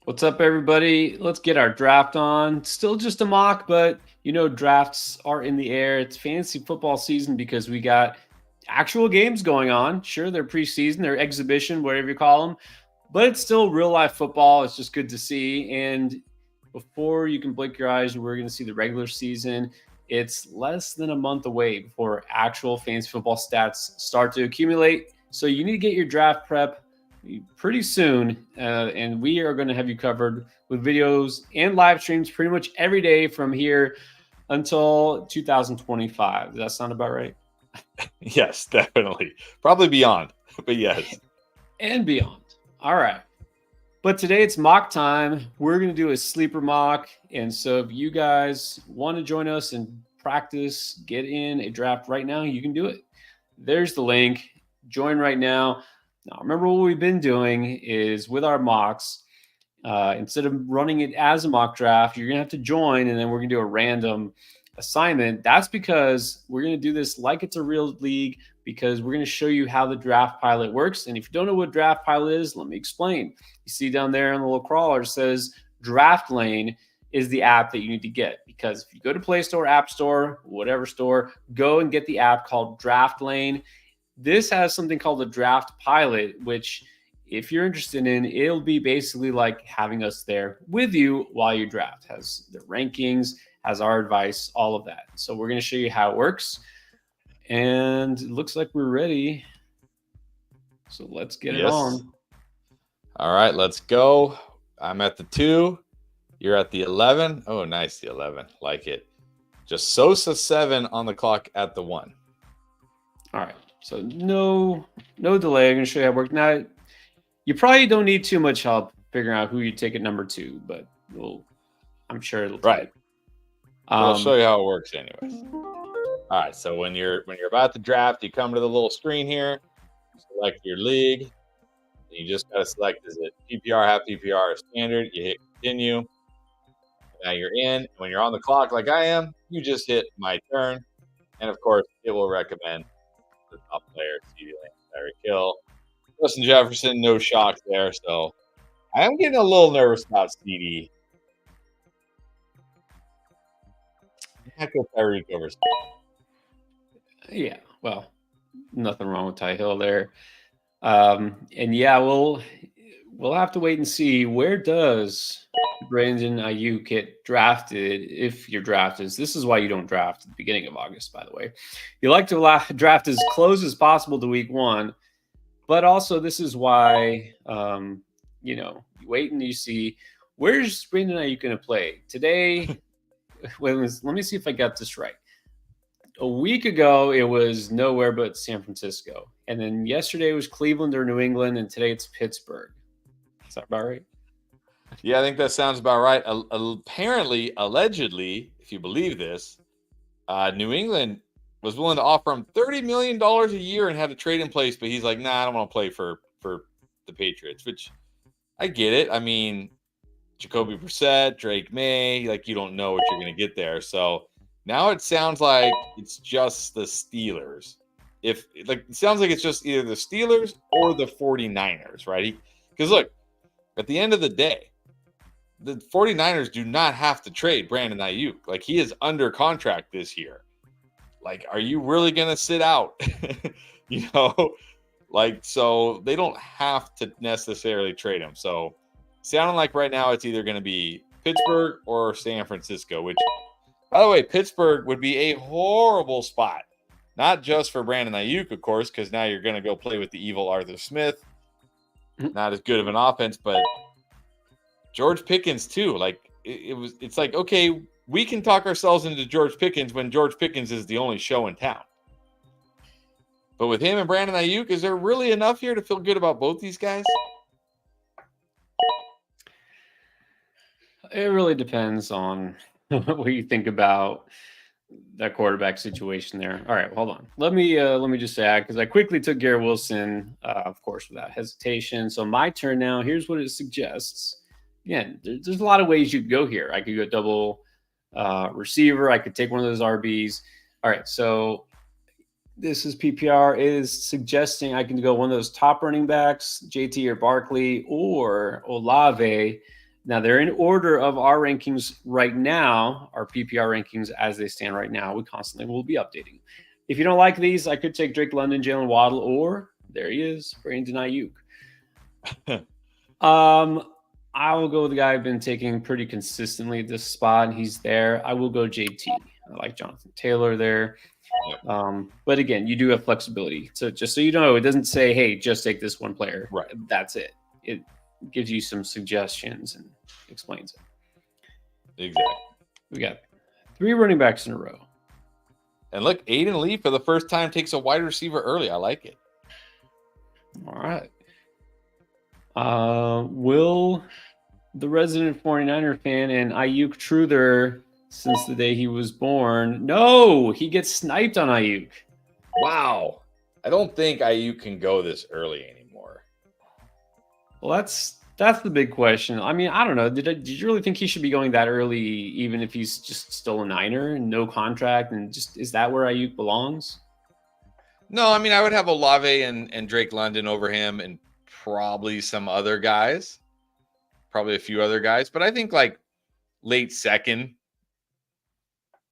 What's up, everybody? Let's get our draft on. Still just a mock, but drafts are in the air. It's fantasy football season because we got actual games going on. Sure, they're preseason, they're exhibition, whatever you call them, but it's still real life football. It's just good to see. And before you can blink your eyes, we're going to see the regular season. It's less than a month away before actual fantasy football stats start to accumulate. So you need to get your draft prep pretty soon. And we are going to have you covered with videos and live streams pretty much every day from here until 2025. Does that sound about right? Yes, definitely. Probably beyond, but yes. And beyond. All right. But today it's mock time. We're going to do a sleeper mock. And so if you guys want to join us and practice, get in a draft right now, you can do it. There's the link. Join right now. Now, remember what we've been doing is with our mocks, instead of running it as a mock draft, you're going to have to join, and then we're going to do a random assignment. That's because we're going to do this like it's a real league, because we're going to show you how the draft pilot works. And if you don't know what draft pilot is, let me explain. You see down there in the little crawler, it says Draft Lane is the app that you need to get, because if you go to Play Store, App Store, whatever store, go and get the app called Draft Lane. This has something called a draft pilot, which if you're interested in, it'll be basically like having us there with you while you draft. Has the rankings, has our advice, all of that. So we're going to show you how it works. And it looks like we're ready. So let's get it on. All right, let's go. I'm at the 2. You're at the 11. Oh, nice, the 11. Like it. Just Sosa 7 on the clock at the 1. All right. So no delay. I'm going to show you how it works. Now, you probably don't need too much help figuring out who you take at number 2, but I'm sure it'll right. I'll show you how it works anyways. All right, so when you're about to draft, you come to the little screen here, select your league, and you just got to select, is it PPR, half PPR, or standard? You hit continue. Now you're in. When you're on the clock like I am, you just hit my turn, and of course, it will recommend the top player, CD Lamb, Tyreek Hill, Justin Jefferson. No shock there. So I am getting a little nervous about CD. I go Tyreek over. Yeah, well, nothing wrong with Ty Hill there. And yeah, we'll have to wait and see, where does Brandon Aiyuk get drafted if you're drafted. This is why you don't draft at the beginning of August, by the way. You like to draft as close as possible to week 1, but also this is why, you wait and you see, where's Brandon Aiyuk going to play? Today, let me see if I got this right. A week ago, it was nowhere but San Francisco. And then yesterday was Cleveland or New England, and today it's Pittsburgh. Is that about right? Yeah, I think that sounds about right. Apparently, allegedly, if you believe this, New England was willing to offer him $30 million a year and had a trade in place, but he's like, nah, I don't want to play for the Patriots, which I get it. I mean, Jacoby Brissett, Drake May, like, you don't know what you're going to get there. So now it sounds like it's just the Steelers. It sounds like it's just either the Steelers or the 49ers, right? Because look, at the end of the day, the 49ers do not have to trade Brandon Aiyuk. Like, he is under contract this year. Like, are you really going to sit out? So they don't have to necessarily trade him. So sounding like right now it's either going to be Pittsburgh or San Francisco, which, by the way, Pittsburgh would be a horrible spot. Not just for Brandon Aiyuk, of course, because now you're going to go play with the evil Arthur Smith. Not as good of an offense, but George Pickens too. Like, it's like, okay, we can talk ourselves into George Pickens when George Pickens is the only show in town. But with him and Brandon Aiyuk, is there really enough here to feel good about both these guys? It really depends on what you think about that quarterback situation there. All right, hold on. Let me just add, because I quickly took Garrett Wilson, of course, without hesitation. So my turn now. Here's what it suggests. Again, there's a lot of ways you could go here. I could go double receiver. I could take one of those RBs. All right, so this is PPR. It is suggesting I can go one of those top running backs, JT or Barkley or Olave. Now they're in order of our rankings right now, our PPR rankings as they stand right now. We constantly will be updating. If you don't like these, I could take Drake London, Jalen Waddle, or there he is, Brandon Aiyuk. I will go with the guy I've been taking pretty consistently at this spot. He's there. I will go JT. I like Jonathan Taylor there. But again, you do have flexibility. So just so you know, it doesn't say, hey, just take this one player. Right. That's it. It gives you some suggestions and explains it. Exactly. We got 3 running backs in a row. And look, Aiden Lee for the first time takes a wide receiver early. I like it. All right. Will the resident 49er fan and Aiyuk Truther since the day he was born? No, he gets sniped on Aiyuk. Wow. I don't think Aiyuk can go this early anymore. Well, that's the big question. I mean, I don't know. Did you really think he should be going that early, even if he's just still a Niner and no contract? And just is that where Aiyuk belongs? No, I mean, I would have Olave and Drake London over him and probably some other guys, probably a few other guys. But I think like late second,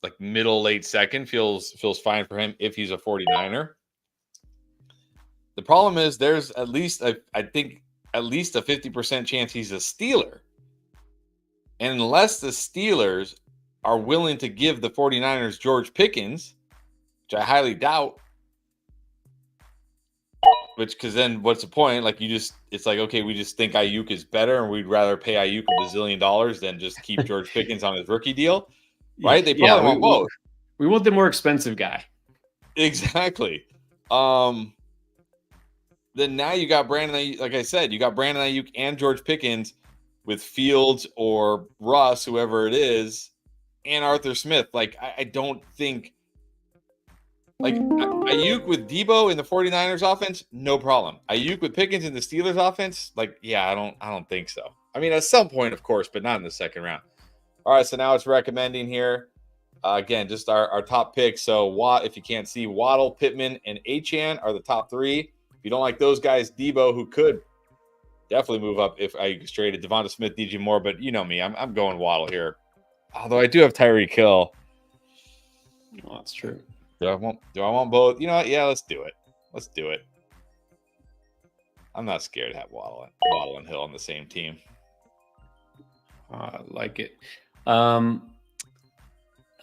like middle late second feels fine for him if he's a 49er. The problem is there's at least I think at least a 50% chance he's a Steeler. And unless the Steelers are willing to give the 49ers George Pickens, which I highly doubt, because then what's the point? Like it's like, okay, we just think Aiyuk is better and we'd rather pay Aiyuk $1 bazillion than just keep George Pickens on his rookie deal, right? They probably want both. We want the more expensive guy. Exactly. Then now you got Brandon Aiyuk, like I said, you got Brandon Aiyuk and George Pickens with Fields or Russ, whoever it is, and Arthur Smith. Like, I don't think, like, Aiyuk with Debo in the 49ers offense, no problem. Aiyuk with Pickens in the Steelers offense, like, yeah, I don't think so. I mean, at some point, of course, but not in the second round. All right, so now it's recommending here. Again, just our top picks. So, if you can't see, Waddle, Pittman, and Achane are the top 3. If you don't like those guys, Debo, who could definitely move up if I traded Devonta Smith, DJ Moore, but you know me, I'm going Waddle here. Although I do have Tyreek Hill. Oh, that's true. Do I want both? You know what? Yeah, let's do it. Let's do it. I'm not scared to have Waddle and Hill on the same team. I like it. I don't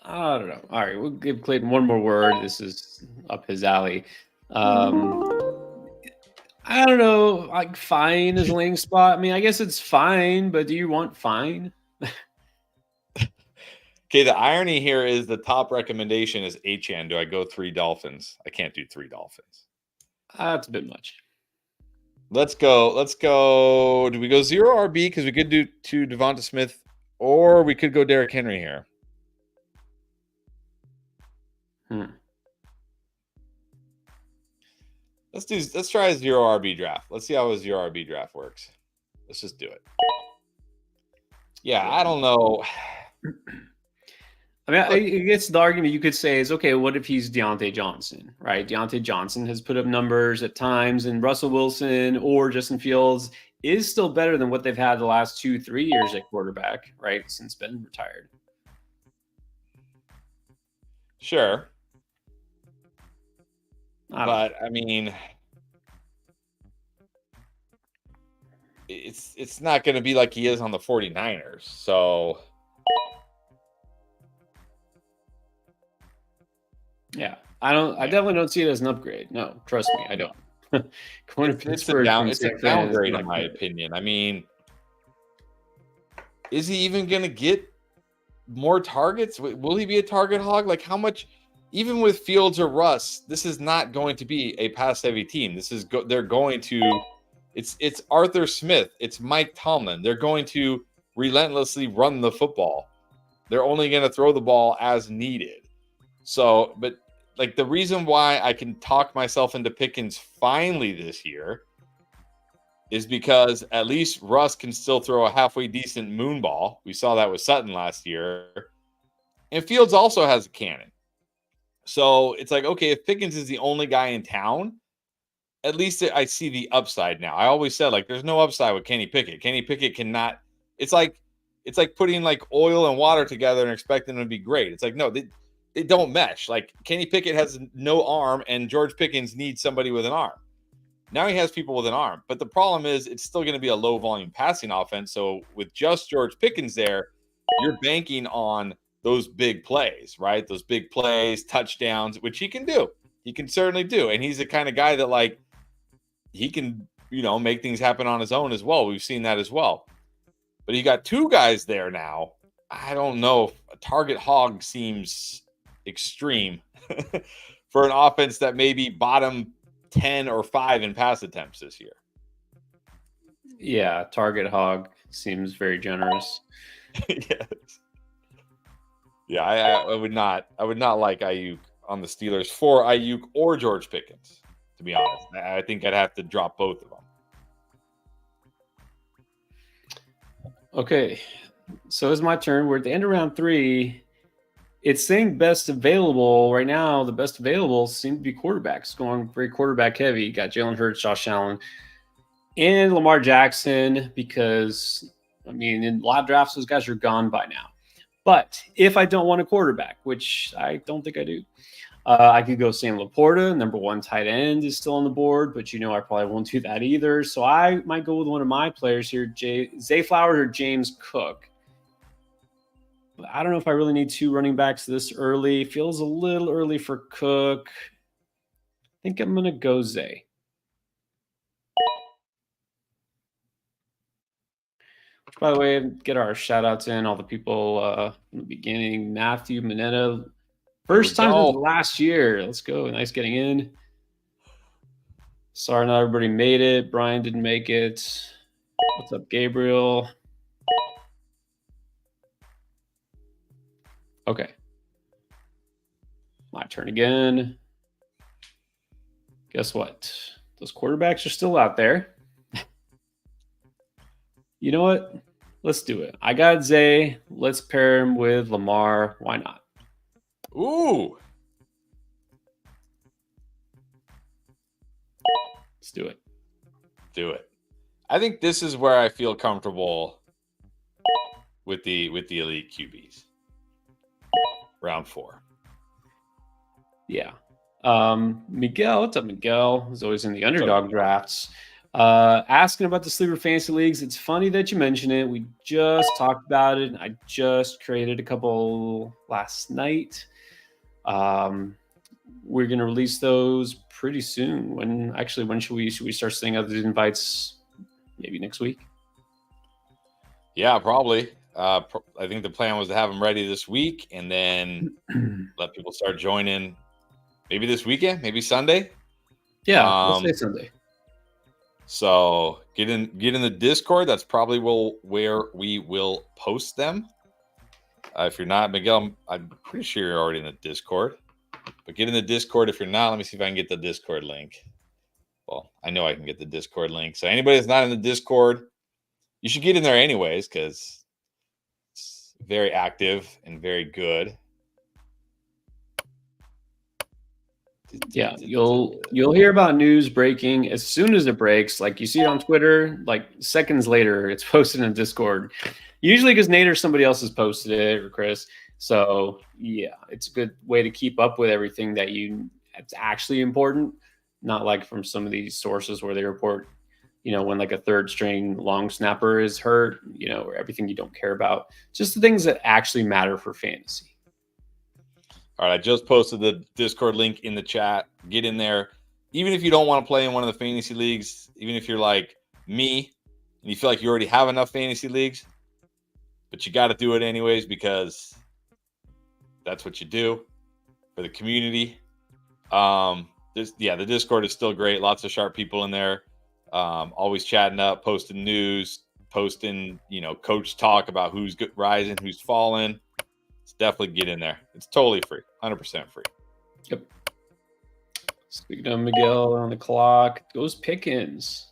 know. All right, we'll give Clayton one more word. This is up his alley. I don't know. Like, fine is a landing spot. I mean, I guess it's fine, but do you want fine? Okay, the irony here is the top recommendation is Achane. Do I go 3 Dolphins? I can't do 3 Dolphins. That's a bit much. Let's go. Do we go 0 RB? Because we could do 2 Devonta Smith, or we could go Derrick Henry here. Let's try a 0 RB draft. Let's see how a 0 RB draft works. Let's just do it. Yeah, I don't know. I mean, I guess the argument you could say is, okay, what if he's Deontay Johnson, right? Deontay Johnson has put up numbers at times, and Russell Wilson or Justin Fields is still better than what they've had the last 2-3 years at quarterback, right? Since Ben retired. Sure. But I mean, it's not going to be like he is on the 49ers. So yeah, I definitely don't see it as an upgrade. No, trust me, I don't. It's a downgrade in my opinion. I mean, is he even going to get more targets? Will he be a target hog? Like, how much? Even with Fields or Russ, this is not going to be a pass-heavy team. They're going to. It's Arthur Smith. It's Mike Tomlin. They're going to relentlessly run the football. They're only going to throw the ball as needed. So, but like the reason why I can talk myself into Pickens finally this year is because at least Russ can still throw a halfway decent moon ball. We saw that with Sutton last year. And Fields also has a cannon. So it's like, okay, if Pickens is the only guy in town, at least I see the upside now. I always said, like, there's no upside with Kenny Pickett. Kenny Pickett cannot It's like putting like oil and water together and expecting them to be great. It's like, no, they don't mesh. Like Kenny Pickett has no arm and George Pickens needs somebody with an arm. Now he has people with an arm, but the problem is it's still going to be a low volume passing offense. So with just George Pickens there, you're banking on those big plays, right? Those big plays, touchdowns, which he can do. He can certainly do. And he's the kind of guy that like he can, make things happen on his own as well. We've seen that as well. But you got two guys there now. I don't know. A target hog seems extreme for an offense that may be bottom 10 or 5 in pass attempts this year. Yeah, target hog seems very generous. Yes. Yeah, I would not like Aiyuk on the Steelers for Aiyuk or George Pickens, to be honest. I think I'd have to drop both of them. Okay, so it's my turn. We're at the end of round 3. It's saying best available right now. The best available seem to be quarterbacks, going very quarterback heavy. You got Jalen Hurts, Josh Allen, and Lamar Jackson, because, in a lot of drafts, those guys are gone by now. But if I don't want a quarterback, which I don't think I do, I could go Sam Laporta. Number 1 tight end is still on the board, but I probably won't do that either. So I might go with one of my players here, Zay Flowers or James Cook. But I don't know if I really need 2 running backs this early. Feels a little early for Cook. I think I'm going to go Zay. Which, by the way, get our shout-outs in, all the people in the beginning. Matthew, Minetta. First time since last year. Let's go. Nice getting in. Sorry, not everybody made it. Brian didn't make it. What's up, Gabriel? Okay. My turn again. Guess what? Those quarterbacks are still out there. You know what? Let's do it. I got Zay. Let's pair him with Lamar. Why not? Ooh. Let's do it. Do it. I think this is where I feel comfortable with the elite QBs. Round 4. Yeah. Miguel, what's up, Miguel? He's always in the underdog drafts. Asking about the sleeper fantasy leagues. It's funny that you mention it. We just talked about it. I just created a couple last night. We're gonna release those pretty soon. When should we start sending out the invites? Maybe next week. Yeah, probably. I think the plan was to have them ready this week and then let people start joining. Maybe this weekend, maybe Sunday. Yeah, let's say Sunday. So get in the Discord. That's probably where we will post them. If you're not, Miguel, I'm pretty sure you're already in the Discord. But get in the Discord. If you're not, let me see if I can get the Discord link. Well, I know I can get the Discord link. So anybody that's not in the Discord, you should get in there anyways because it's very active and very good. Yeah, you'll hear about news breaking as soon as it breaks. Like you see it on Twitter, like seconds later, it's posted in Discord. Usually because Nate or somebody else has posted it or Chris. So yeah, it's a good way to keep up with everything that's actually important. Not like from some of these sources where they report, when like a third string long snapper is hurt, or everything you don't care about. Just the things that actually matter for fantasy. All right, I just posted the Discord link in the chat. Get in there. Even if you don't want to play in one of the fantasy leagues, even if you're like me and you feel like you already have enough fantasy leagues, but you got to do it anyways because that's what you do for the community. The Discord is still great. Lots of sharp people in there. Always chatting up, posting news, posting, coach talk about who's rising, who's falling. Definitely get in there. It's totally free. 100% free. Yep. Speaking of Miguel on the clock, goes Pickens.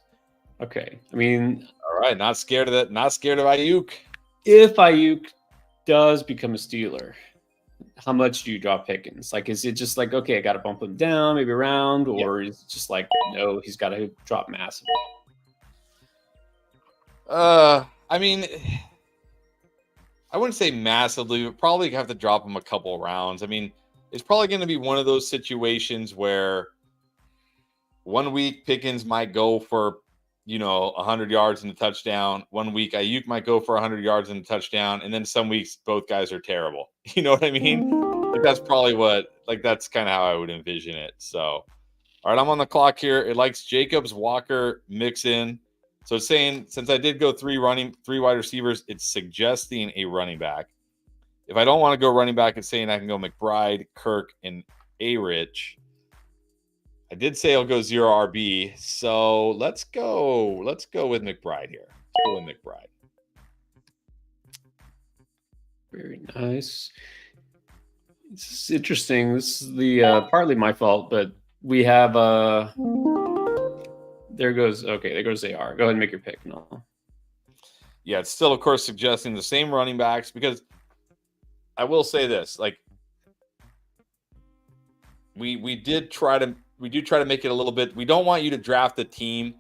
Okay. All right. Not scared of that. Not scared of Aiyuk. If Aiyuk does become a Steeler, how much do you drop Pickens? Like, is it just like, okay, I got to bump him down maybe around, or is it just like, no, he's got to drop massively? I wouldn't say massively, but probably have to drop him a couple rounds. I mean, it's probably going to be one of those situations where 1 week Pickens might go for, 100 yards and a touchdown. 1 week Aiyuk might go for 100 yards and a touchdown. And then some weeks both guys are terrible. You know what I mean? Like that's probably that's kind of how I would envision it. So, all right, I'm on the clock here. It likes Jacobs, Walker, Mixon. So it's saying, since I did go three wide receivers, it's suggesting a running back. If I don't want to go running back, it's saying I can go McBride, Kirk, and A-Rich. I did say I'll go 0 RB. So let's go with McBride here. Let's go with McBride. Very nice. It's interesting. This is the partly my fault, but we have there goes AR. Go ahead and make your pick. No. Yeah, it's still, of course, suggesting the same running backs, because I will say this, like we do try to make it a little bit. We don't want you to draft a team.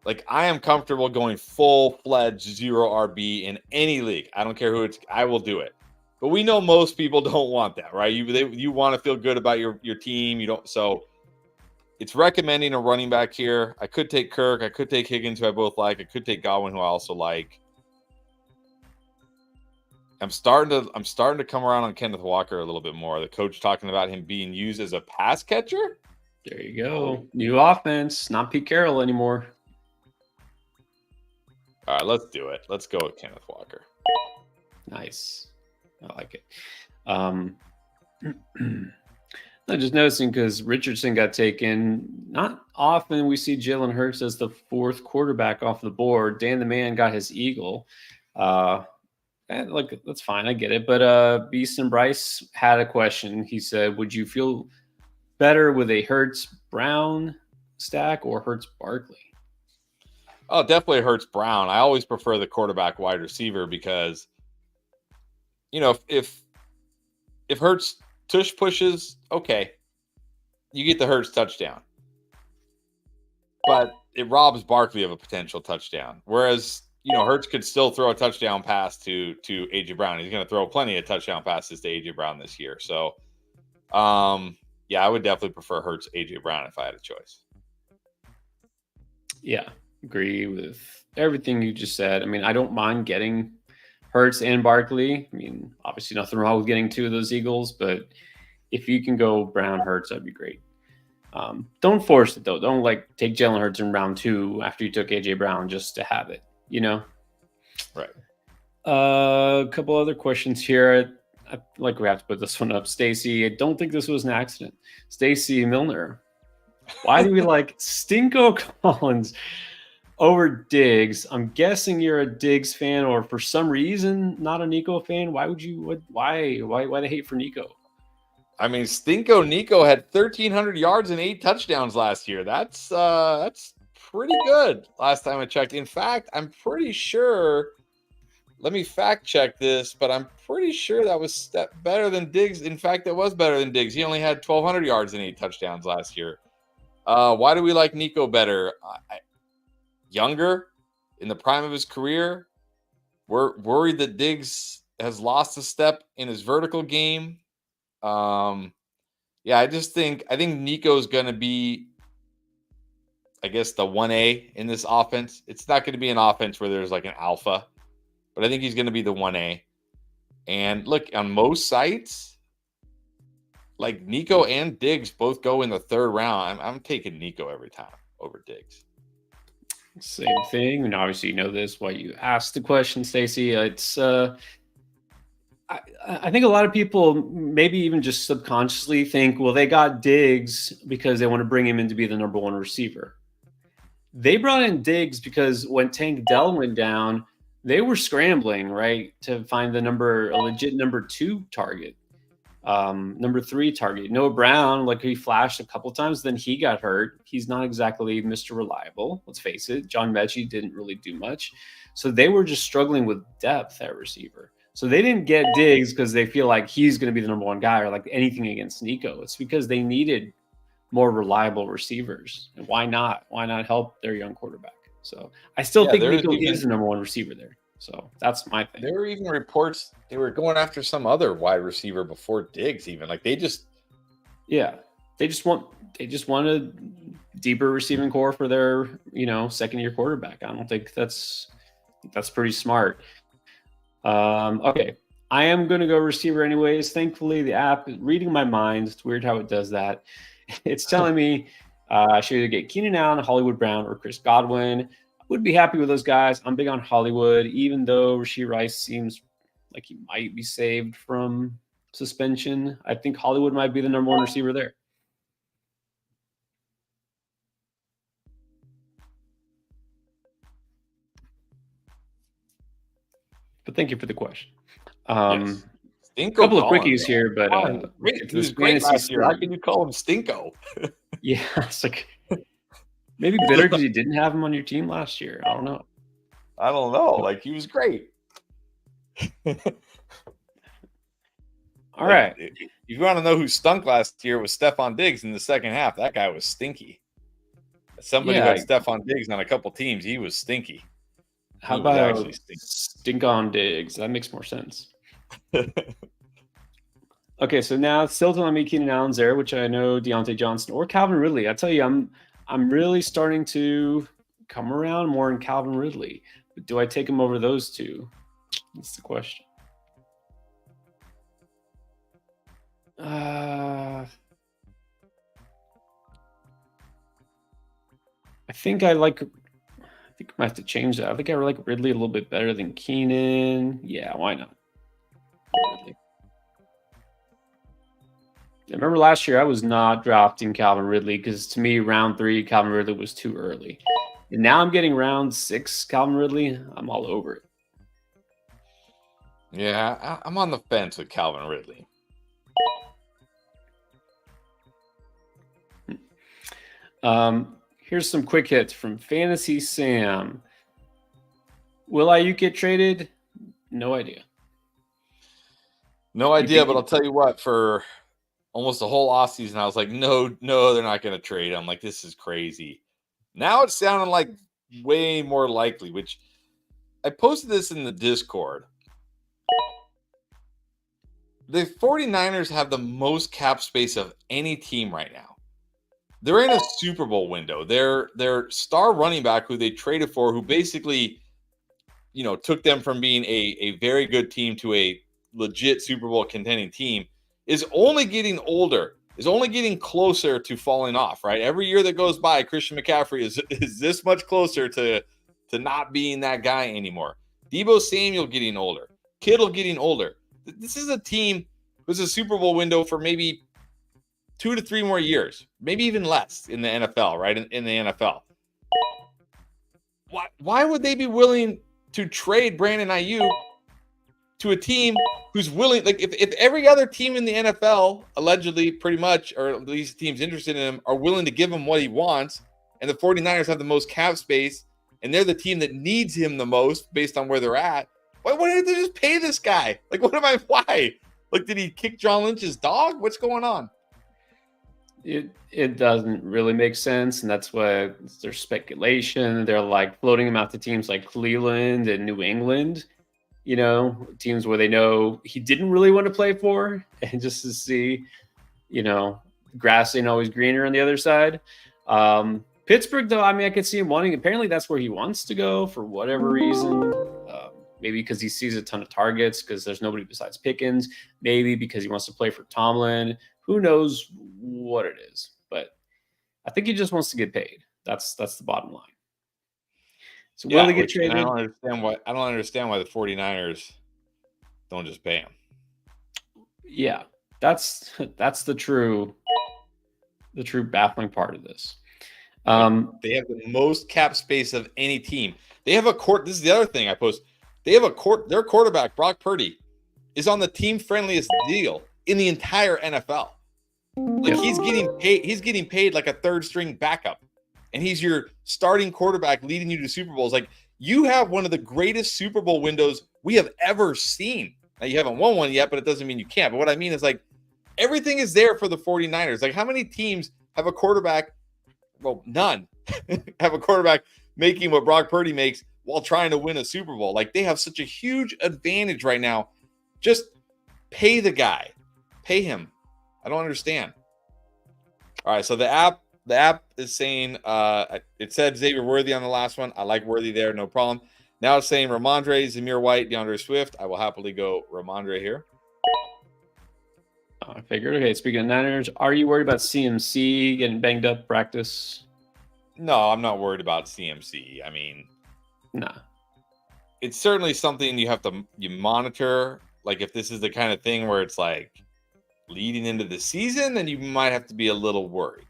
Like, I am comfortable going full-fledged 0 RB in any league. I don't care who it's. I will do it. But we know most people don't want that, right? You want to feel good about your team. You don't. So it's recommending a running back here. I could take Kirk. I could take Higgins, who I both like. I could take Godwin, who I also like. I'm starting to come around on Kenneth Walker a little bit more. The coach talking about him being used as a pass catcher. There you go. New offense, not Pete Carroll anymore. All right, let's do it. Let's go with Kenneth Walker. Nice. I like it. I'm just noticing because Richardson got taken. Not often we see Jalen Hurts as the fourth quarterback off the board. Dan the Man got his Eagle. Look, that's fine. I get it. But Beast and Bryce had a question. He said, would you feel better with a Hurts-Brown stack or Hurts-Barkley? Oh, definitely Hurts Brown. I always prefer the quarterback wide receiver because, if Hurts tush pushes, okay, you get the Hurts touchdown. But it robs Barkley of a potential touchdown. Whereas, Hurts could still throw a touchdown pass to A.J. Brown. He's going to throw plenty of touchdown passes to A.J. Brown this year. So, yeah, I would definitely prefer Hurts A.J. Brown if I had a choice. Yeah. Agree with everything you just said. I mean, I don't mind getting Hurts and Barkley. I mean, obviously nothing wrong with getting two of those Eagles, but if you can go Brown Hurts, that'd be great. Don't force it though. Don't take Jalen Hurts in round 2 after you took AJ Brown just to have it, Right. A couple other questions here. I we have to put this one up. Stacy, I don't think this was an accident. Stacy Milner. Why do we like Stinko Collins over Diggs? I'm guessing you're a Diggs fan, or for some reason not a Nico fan. Why would you? Why the hate for Nico? I mean, Stinko Nico had 1,300 yards and 8 touchdowns last year. That's pretty good. Last time I checked. In fact, I'm pretty sure. Let me fact check this, but I'm pretty sure that was better than Diggs. In fact, it was better than Diggs. He only had 1,200 yards and 8 touchdowns last year. Why do we like Nico better? Younger, in the prime of his career. We're worried that Diggs has lost a step in his vertical game. Yeah, I think Nico's going to be, I guess, the 1A in this offense. It's not going to be an offense where there's like an alpha, but I think he's going to be the 1A. And look, on most sites, like Nico and Diggs both go in the 3rd round. I'm taking Nico every time over Diggs. Same thing. And obviously you know this, why you asked the question, Stacey. It's I think a lot of people maybe even just subconsciously think, well, they got Diggs because they want to bring him in to be the number 1 receiver. They brought in Diggs because when Tank Dell went down, they were scrambling, right, to find a legit number 2 target. Number 3 target. Noah Brown, he flashed a couple times, then he got hurt. He's not exactly Mr. Reliable. Let's face it. John Mechie didn't really do much. So they were just struggling with depth at receiver. So they didn't get Diggs because they feel like he's going to be the number 1 guy or anything against Nico. It's because they needed more reliable receivers. And why not? Why not help their young quarterback? So I still think Nico is the number 1 receiver there. So that's my thing. There were even reports they were going after some other wide receiver before Diggs. Even like they just want a deeper receiving core for their second year quarterback. I don't think that's pretty smart. Okay, I am going to go receiver anyways. Thankfully, the app is reading my mind. It's weird how it does that. It's telling me I should either get Keenan Allen, Hollywood Brown, or Chris Godwin. I would be happy with those guys. I'm big on Hollywood, even though Rashee Rice seems like he might be saved from suspension. I think Hollywood might be the number one receiver there. But thank you for the question. yes. A couple of quickies here, but he was great last year. How can you call him Stinko? Yeah, it's like maybe bitter because you didn't have him on your team last year. I don't know. Like he was great. All right. If you want to know who stunk last year was Stephon Diggs in the second half. That guy was stinky. Somebody who had Stephon Diggs on a couple teams, he was stinky. How about stink on Diggs? That makes more sense. Okay, so now it's still telling me Keenan Allen's there, which I know Deontay Johnson or Calvin Ridley. I tell you, I'm really starting to come around more in Calvin Ridley. But do I take him over those two? That's the question. I think I might have to change that. I think I like Ridley a little bit better than Keenan. Yeah, why not? Ridley. I remember last year I was not drafting Calvin Ridley because to me, round 3, Calvin Ridley was too early. And now I'm getting round 6, Calvin Ridley. I'm all over it. Yeah, I'm on the fence with Calvin Ridley. Here's some quick hits from Fantasy Sam. Will Aiyuk get traded? No idea. No idea, but I'll tell you what, for almost the whole offseason, I was like, no, they're not going to trade. I'm like, this is crazy. Now it's sounding like way more likely, which I posted this in the Discord. The 49ers have the most cap space of any team right now. They're in a Super Bowl window. Their star running back, who they traded for, who basically, took them from being a very good team to a legit Super Bowl contending team, is only getting older, is only getting closer to falling off, right? Every year that goes by, Christian McCaffrey is this much closer to not being that guy anymore. Deebo Samuel getting older. Kittle getting older. This is a team who's a Super Bowl window for maybe 2 to 3 more years, maybe even less in the NFL, right? In the NFL. Why would they be willing to trade Brandon Aiyuk to a team who's willing, like if every other team in the NFL, allegedly pretty much, or at least teams interested in him, are willing to give him what he wants, and the 49ers have the most cap space, and they're the team that needs him the most based on where they're at, why didn't they just pay this guy? Like, why? Like, did he kick John Lynch's dog? What's going on? It doesn't really make sense, and that's why there's speculation. They're like floating him out to teams like Cleveland and New England, teams where they know he didn't really want to play for, and just to see, grass ain't always greener on the other side. Pittsburgh, though, I could see him wanting. Apparently, that's where he wants to go for whatever reason. Maybe because he sees a ton of targets because there's nobody besides Pickens. Maybe because he wants to play for Tomlin. Who knows what it is? But I think he just wants to get paid. That's the bottom line. So will he get traded? I don't understand why the 49ers don't just pay him. Yeah, that's the true baffling part of this. They have the most cap space of any team. They have a court. This is the other thing I post. They have their quarterback, Brock Purdy, is on the team friendliest deal in the entire NFL. Like, he's getting paid like a third string backup, and he's your starting quarterback leading you to Super Bowls. Like, you have one of the greatest Super Bowl windows we have ever seen. Now, you haven't won one yet, but it doesn't mean you can't. But what I mean is, like, everything is there for the 49ers. Like, how many teams have a quarterback? Well, none have a quarterback making what Brock Purdy makes while trying to win a Super Bowl. Like, they have such a huge advantage right now. Just pay the guy. Pay him. I don't understand. All right, so the app is saying it said Xavier Worthy on the last one. I like Worthy there, no problem. Now it's saying Ramondre, Zamir White, DeAndre Swift. I will happily go Ramondre here. I figured. Okay, speaking of Niners, are you worried about CMC getting banged up practice? No, I'm not worried about CMC. I mean, Nah. It's certainly something you monitor. Like, if this is the kind of thing where it's like leading into the season, then you might have to be a little worried.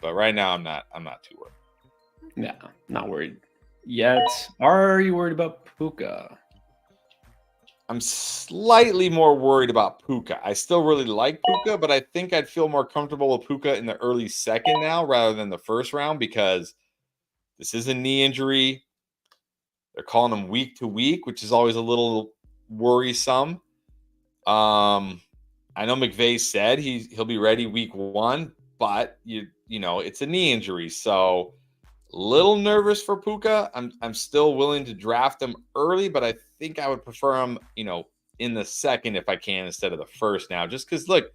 But right now, I'm not too worried. Yeah, not worried yet. Are you worried about Puka? I'm slightly more worried about Puka. I still really like Puka, but I think I'd feel more comfortable with Puka in the early second now rather than the first round, because this is a knee injury. They're calling him week to week, which is always a little worrisome. I know McVay said he'll be ready week 1, but you know it's a knee injury, so little nervous for Puka. I'm still willing to draft him early, but I think I would prefer him, in the second if I can instead of the first now. Just because, look,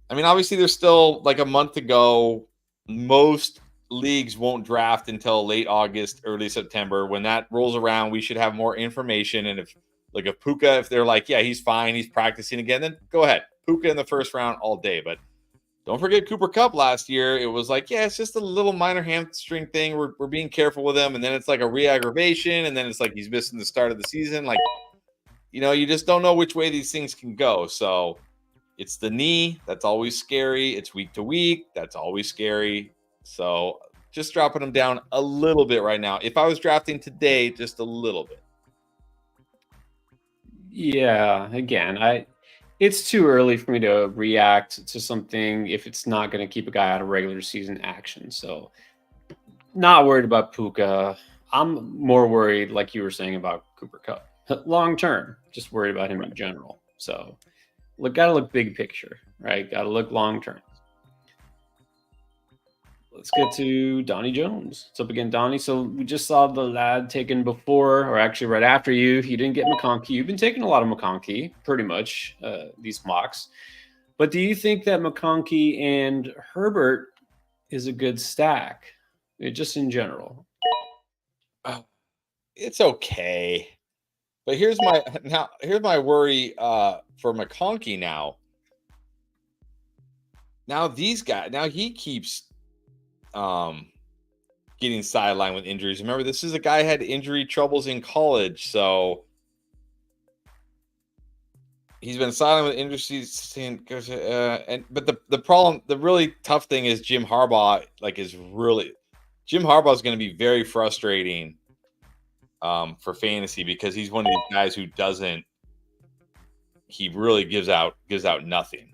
I mean, obviously there's still like a month to go. Most leagues won't draft until late August, early September. When that rolls around, we should have more information. And if Puka, if they're like, yeah, he's fine, he's practicing again, then go ahead. Puka in the first round all day. But don't forget Cooper Kupp last year. It was like, yeah, it's just a little minor hamstring thing. We're being careful with him. And then it's like a re-aggravation. And then it's like he's missing the start of the season. Like, you just don't know which way these things can go. So it's the knee. That's always scary. It's week to week. That's always scary. So just dropping him down a little bit right now. If I was drafting today, just a little bit. Yeah, again, it's too early for me to react to something if it's not going to keep a guy out of regular season action. So not worried about Puka. I'm more worried, like you were saying, about Cooper Kupp. Long term, just worried about him in general. So gotta look big picture, right? Gotta look long term. Let's get to Donnie Jones. What's up again, Donnie? So we just saw the lad taken before, or actually right after you. You didn't get McConkey. You've been taking a lot of McConkey, pretty much, these mocks. But do you think that McConkey and Herbert is a good stack, just in general? It's okay. But here's my worry for McConkey now. Now he keeps getting sidelined with injuries. Remember, this is a guy who had injury troubles in college, so he's been sidelined with injuries. But the problem, the really tough thing is Jim Harbaugh. Jim Harbaugh is going to be very frustrating for fantasy, because he's one of these guys who he really gives out nothing.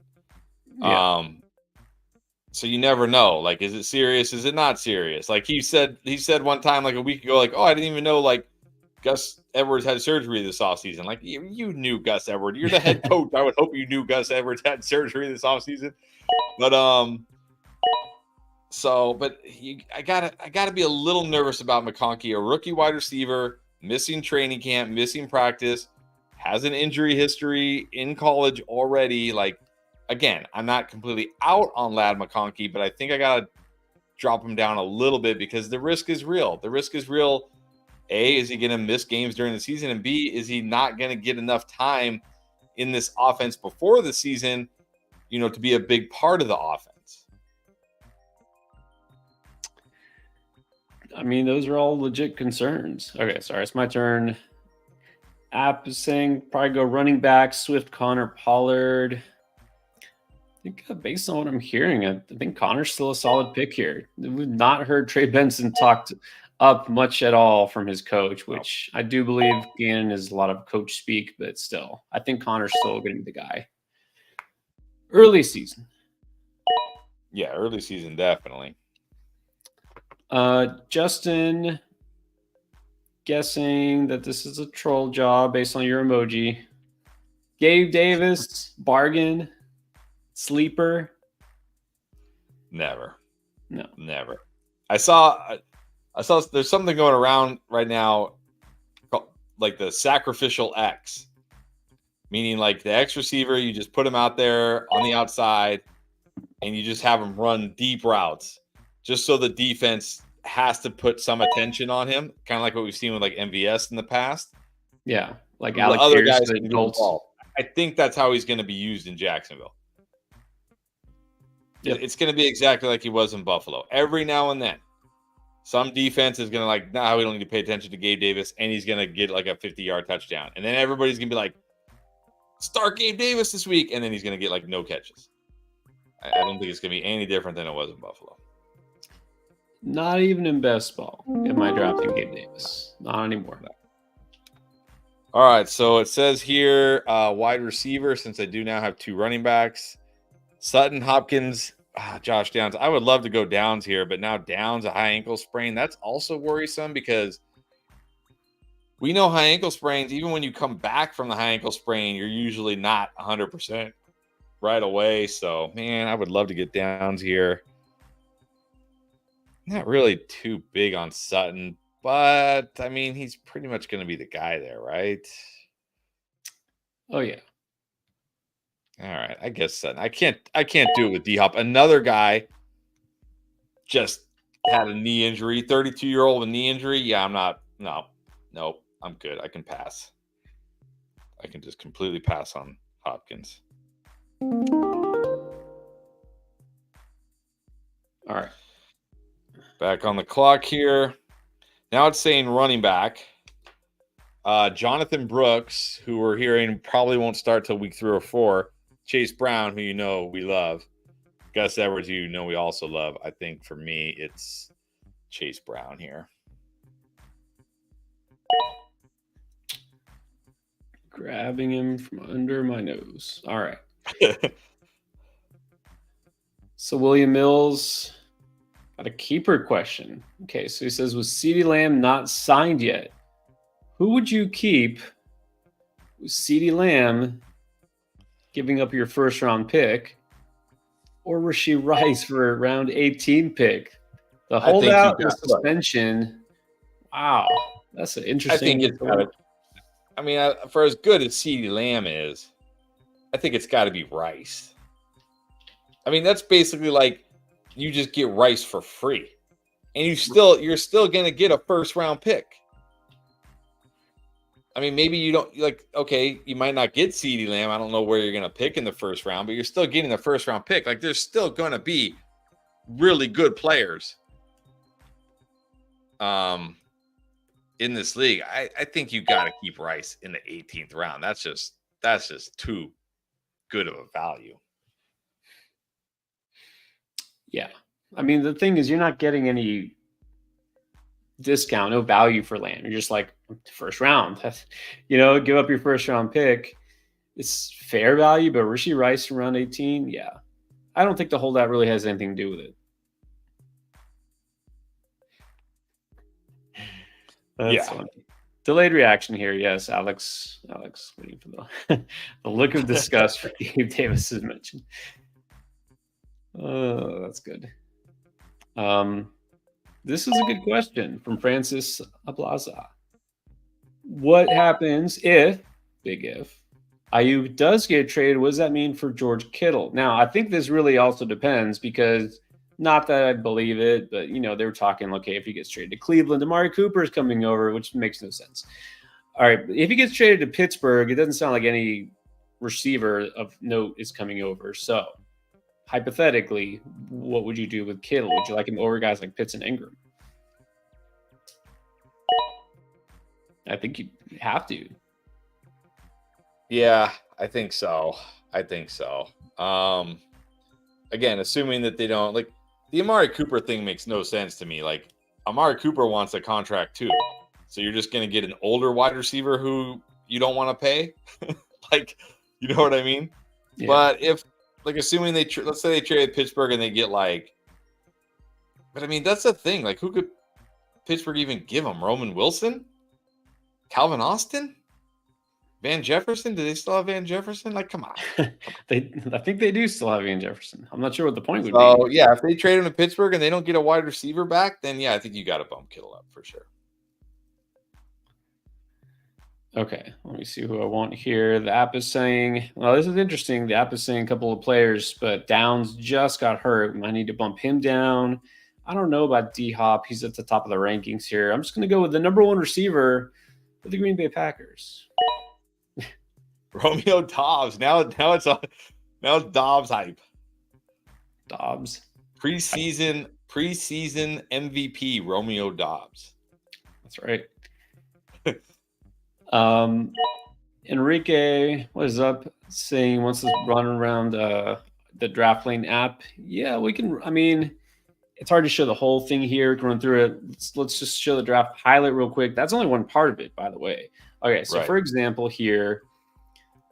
Yeah. So you never know. Like, is it serious? Is it not serious? Like he said one time, like a week ago, like, oh, I didn't even know like Gus Edwards had surgery this offseason. Like, you knew Gus Edwards. You're the head coach. I would hope you knew Gus Edwards had surgery this offseason. But I gotta be a little nervous about McConkey, a rookie wide receiver, missing training camp, missing practice, has an injury history in college already. Like, again, I'm not completely out on Lad McConkey, but I think I gotta drop him down a little bit because the risk is real. The risk is real. A, is he gonna miss games during the season? And B, is he not gonna get enough time in this offense before the season, to be a big part of the offense? I mean, those are all legit concerns. Okay, sorry, it's my turn. App is saying probably go running back, Swift, Connor, Pollard. I think based on what I'm hearing, I think Connor's still a solid pick here. We've not heard Trey Benson talked up much at all from his coach, which I do believe Gannon is a lot of coach speak, but still, I think Connor's still going to be the guy. Early season. Yeah, early season, definitely. Justin, guessing that this is a troll job based on your emoji. Gabe Davis, bargain, sleeper. Never. No. Never. I saw I saw there's something going around right now, like the sacrificial X, meaning like the X receiver, you just put him out there on the outside, and you just have him run deep routes, just so the defense has to put some attention on him, kind of like what we've seen with like MVS in the past. Yeah, like The Alec other Pierce, guys the can get Colts. involved. I think that's how he's going to be used in Jacksonville. Yep. It's going to be exactly like he was in Buffalo. Every now and then, some defense is going to like, nah, we don't need to pay attention to Gabe Davis, and he's going to get like a 50-yard touchdown. And then everybody's going to be like, start Gabe Davis this week, and then he's going to get like no catches. I don't think it's going to be any different than it was in Buffalo. Not even in best ball am I drafting Gabe Davis. Not anymore. All right, so it says here wide receiver, since I do now have 2 running backs. Sutton, Hopkins, Josh Downs. I would love to go Downs here, but now Downs, a high ankle sprain. That's also worrisome because we know high ankle sprains, even when you come back from the high ankle sprain, you're usually not 100% right away. So, man, I would love to get Downs here. Not really too big on Sutton, but, I mean, he's pretty much going to be the guy there, right? Oh, yeah. All right, I guess Sutton. I can't do it with D-Hop. Another guy just had a knee injury, 32-year-old with a knee injury. Yeah, I'm not. No, I'm good. I can pass. I can just completely pass on Hopkins. All right. Back on the clock here. Now it's saying running back. Jonathan Brooks, who we're hearing probably won't start till week 3 or 4. Chase Brown, who you know we love. Gus Edwards, who you know we also love. I think for me, it's Chase Brown here. Grabbing him from under my nose. All right. So William Mills got a keeper question. Okay, so he says, was CeeDee Lamb not signed yet? Who would you keep with CeeDee Lamb giving up your first-round pick, or Rashee Rice for a round 18 pick? The holdout, the suspension. Wow, that's an interesting. I think it's got to. I mean, for as good as CeeDee Lamb is, I think it's got to be Rice. I mean, that's basically like you just get Rice for free, and you're still going to get a first-round pick. I mean, maybe you don't like. Okay, you might not get CeeDee Lamb. I don't know where you're going to pick in the first round, but you're still getting the first-round pick. Like, there's still going to be really good players in this league. I think you got to keep Rice in the 18th round. That's just too good of a value. Yeah. I mean, the thing is, you're not getting any discount, no value for Lamb. You're just like, first round. Give up your first round pick. It's fair value, but Rashee Rice in round 18, yeah. I don't think the holdout really has anything to do with it. That's funny. Delayed reaction here. Yes, Alex waiting for the look of disgust for Gabe Davis is mentioned. Oh, that's good. This is a good question from Francis Ablaza. What happens if, big if, Aiyuk does get traded? What does that mean for George Kittle? Now, I think this really also depends because, not that I believe it, but, they were talking, okay, if he gets traded to Cleveland, Amari Cooper is coming over, which makes no sense. All right, if he gets traded to Pittsburgh, it doesn't sound like any receiver of note is coming over. So, hypothetically, what would you do with Kittle? Would you like him over guys like Pitts and Ingram? I think you have to. Yeah, I think so. Again, assuming that they don't like the Amari Cooper thing makes no sense to me. Like Amari Cooper wants a contract too, so you're just going to get an older wide receiver who you don't want to pay. Like, you know what I mean? Yeah. But if assuming let's say they trade Pittsburgh and they get but I mean that's the thing. Like, who could Pittsburgh even give them? Roman Wilson, Calvin Austin, Van Jefferson? Do they still have Van Jefferson? Like, come on. I think they do still have Van Jefferson. I'm not sure what the point would So be. yeah, if they trade him to Pittsburgh and they don't get a wide receiver back, then yeah, I think you got to bump Kittle up for sure. Okay, let me see who I want here. The app is saying, well, this is interesting. The app is saying a couple of players, but Downs just got hurt. I need to bump him down. I don't know about D-Hop. He's at the top of the rankings here. I'm just going to go with the number one receiver for the Green Bay Packers. Romeo Dobbs. Now it's Dobbs hype. Dobbs. Preseason MVP Romeo Dobbs. That's right. Enrique, what is up? Saying wants to run around the Draft Lane app. Yeah, we can. I mean, it's hard to show the whole thing here. We can run through it. Let's just show the draft highlight real quick. That's only one part of it, by the way. Okay, so Right. for example, here,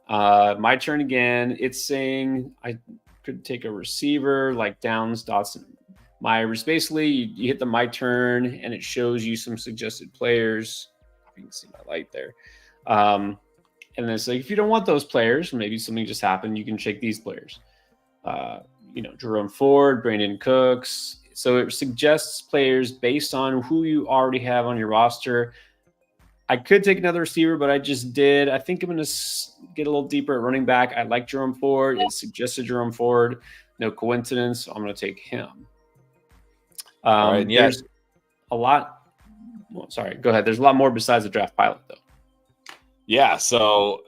my turn again. It's saying I could take a receiver like Downs, Dotson, Myers. Basically, you hit the my turn, and it shows you some suggested players. You can see my light there. And then it's like, if you don't want those players, maybe something just happened, you can check these players. Jerome Ford, Brandon Cooks. So it suggests players based on who you already have on your roster. I could take another receiver, but I just did. I think I'm going to get a little deeper at running back. I like Jerome Ford. It suggested Jerome Ford. No coincidence. I'm going to take him. Right, yeah. There's a lot. Well, sorry, go ahead. There's a lot more besides the draft pilot, though. Yeah. So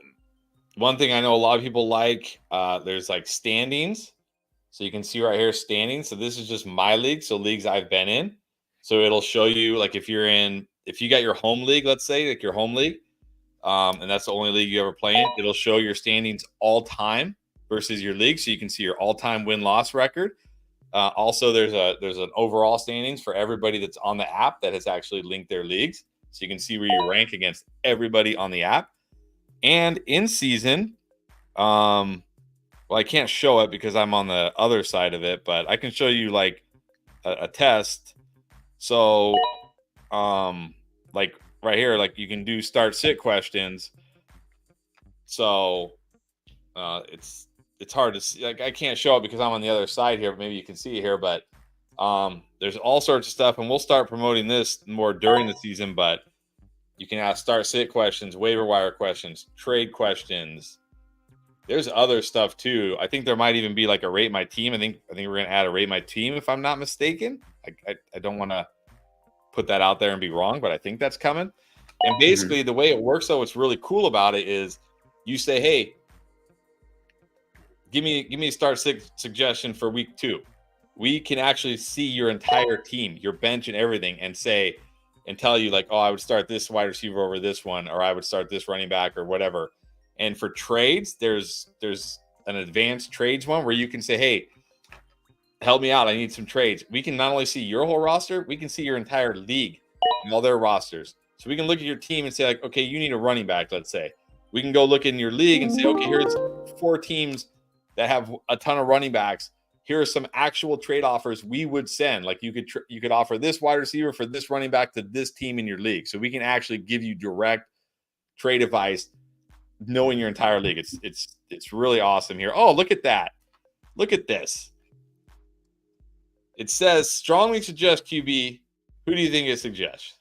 one thing I know a lot of people like, there's like standings. So you can see right here standings. So this is just my league. So leagues I've been in. So it'll show you like if you got your home league, let's say like your home league, and that's the only league you ever play in, it'll show your standings all time versus your league. So you can see your all-time win-loss record. Also, there's an overall standings for everybody that's on the app that has actually linked their leagues. So you can see where you rank against everybody on the app. And in season, well, I can't show it because I'm on the other side of it, but I can show you like a test. So, like right here, like you can do start sit questions. So, it's hard to see. Like I can't show it because I'm on the other side here. But maybe you can see it here, but there's all sorts of stuff, and we'll start promoting this more during the season. But you can ask start sit questions, waiver wire questions, trade questions. There's other stuff too. I think there might even be like a rate my team. I think we're gonna add a rate my team if I'm not mistaken. I don't want to put that out there and be wrong, but I think that's coming. And basically, the way it works, though, what's really cool about it is you say, "Hey, give me a start suggestion for week 2." We can actually see your entire team, your bench, and everything, and say and tell you like, "Oh, I would start this wide receiver over this one, or I would start this running back, or whatever." And for trades, there's an advanced trades one where you can say, "Hey, help me out. I need some trades." We can not only see your whole roster, we can see your entire league and all their rosters. So we can look at your team and say, like, okay, you need a running back, let's say. We can go look in your league and say, okay, here's 4 teams that have a ton of running backs. Here are some actual trade offers we would send. Like you could offer this wide receiver for this running back to this team in your league. So we can actually give you direct trade advice knowing your entire league. It's really awesome here. Oh, look at that. Look at this. It says strongly suggest QB. Who do you think it suggests?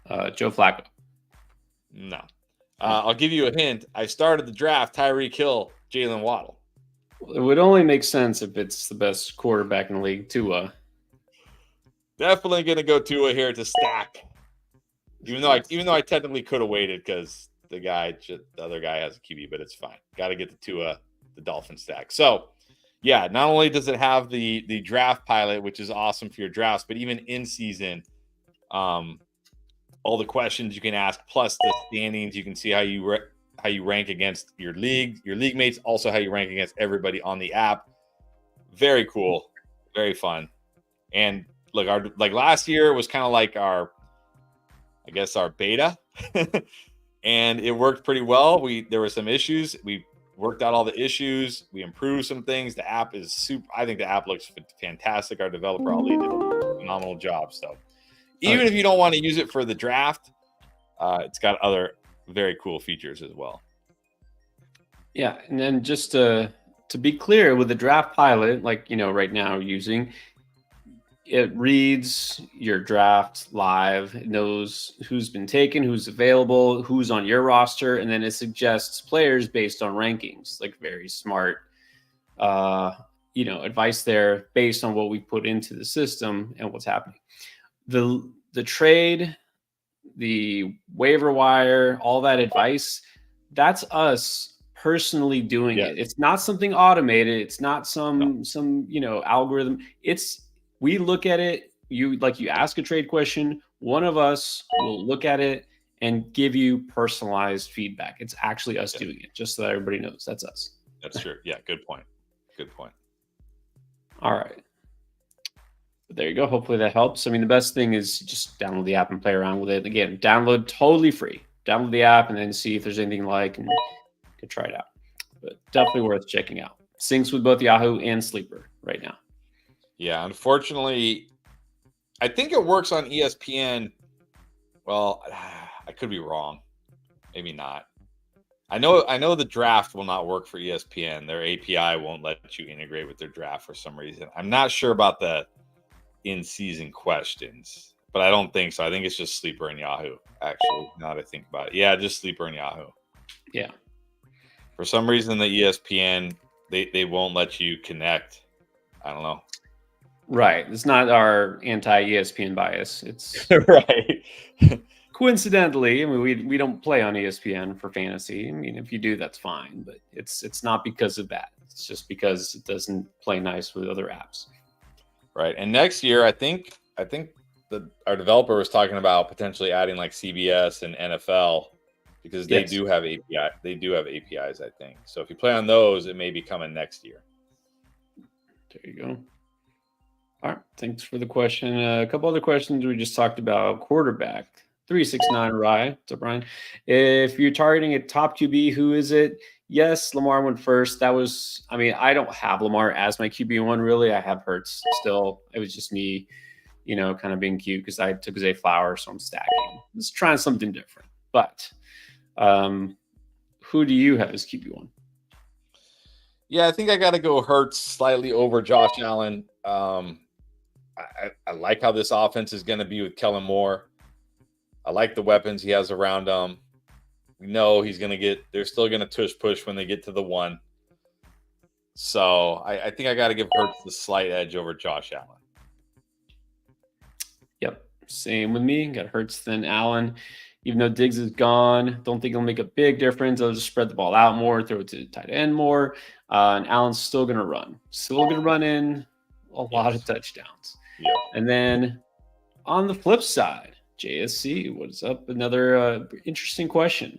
Joe Flacco. No. I'll give you a hint. I started the draft Tyreek Hill, Jalen Waddle. It would only make sense if it's the best quarterback in the league, Tua. Definitely going to go Tua here to stack. Even though I technically could have waited because the other guy has a QB, but it's fine. Got to get the Tua, the Dolphin stack. So, yeah, not only does it have the draft pilot, which is awesome for your drafts, but even in season, all the questions you can ask, plus the standings, you can see how you rank against your league mates, also how you rank against everybody on the app. Very cool, very fun. And look, like last year was kind of like our beta, and it worked pretty well. There were some issues. We worked out all the issues. We improved some things. The app is super. I think the app looks fantastic. Our developer Ali did a phenomenal job. So even if you don't want to use it for the draft, it's got other very cool features as well. Yeah, and then just to be clear, with the draft pilot, like right now using, it reads your draft live. It knows who's been taken, who's available, who's on your roster, and then it suggests players based on rankings. Like very smart, advice there based on what we put into the system and what's happening. The trade, the waiver wire, all that advice, that's us personally doing it. It's not something automated. It's not some algorithm. We look at it. You ask a trade question. One of us will look at it and give you personalized feedback. It's actually us doing it, just so that everybody knows that's us. That's true. Yeah, good point. Good point. All right. There you go. Hopefully that helps. I mean, the best thing is just download the app and play around with it. Again, download totally free. Download the app and then see if there's anything and you can try it out. But definitely worth checking out. Syncs with both Yahoo and Sleeper right now. Yeah, unfortunately, I think it works on ESPN. Well, I could be wrong. Maybe not. I know the draft will not work for ESPN. Their API won't let you integrate with their draft for some reason. I'm not sure about the in-season questions, but I don't think so. I think it's just Sleeper and Yahoo, actually, now that I think about it. Yeah, just Sleeper and Yahoo. Yeah. For some reason, the ESPN, they won't let you connect. I don't know. Right. It's not our anti-ESPN bias. It's right. Coincidentally, I mean, we don't play on ESPN for fantasy. I mean, if you do, that's fine, but it's not because of that. It's just because it doesn't play nice with other apps. Right. And next year, I think our developer was talking about potentially adding like CBS and NFL because they do have API. They do have APIs, I think. So if you play on those, it may be coming next year. There you go. All right. Thanks for the question. A couple other questions we just talked about. Quarterback 369 Rye. What's up, Brian? If you're targeting a top QB, who is it? Yes, Lamar went first. I don't have Lamar as my QB1, really. I have Hurts still. It was just me, kind of being cute because I took Zay Flowers, so I'm stacking. Just trying something different. But who do you have as QB1? Yeah, I think I got to go Hurts slightly over Josh Allen. I like how this offense is going to be with Kellen Moore. I like the weapons he has around him. We know they're still going to tush push when they get to the 1. So I think I got to give Hurts the slight edge over Josh Allen. Yep. Same with me. Got Hurts then Allen. Even though Diggs is gone, don't think it'll make a big difference. They'll just spread the ball out more, throw it to the tight end more. And Allen's still going to run. Still going to run in a lot of touchdowns. Yeah. And then on the flip side, JSC, what's up? Another interesting question.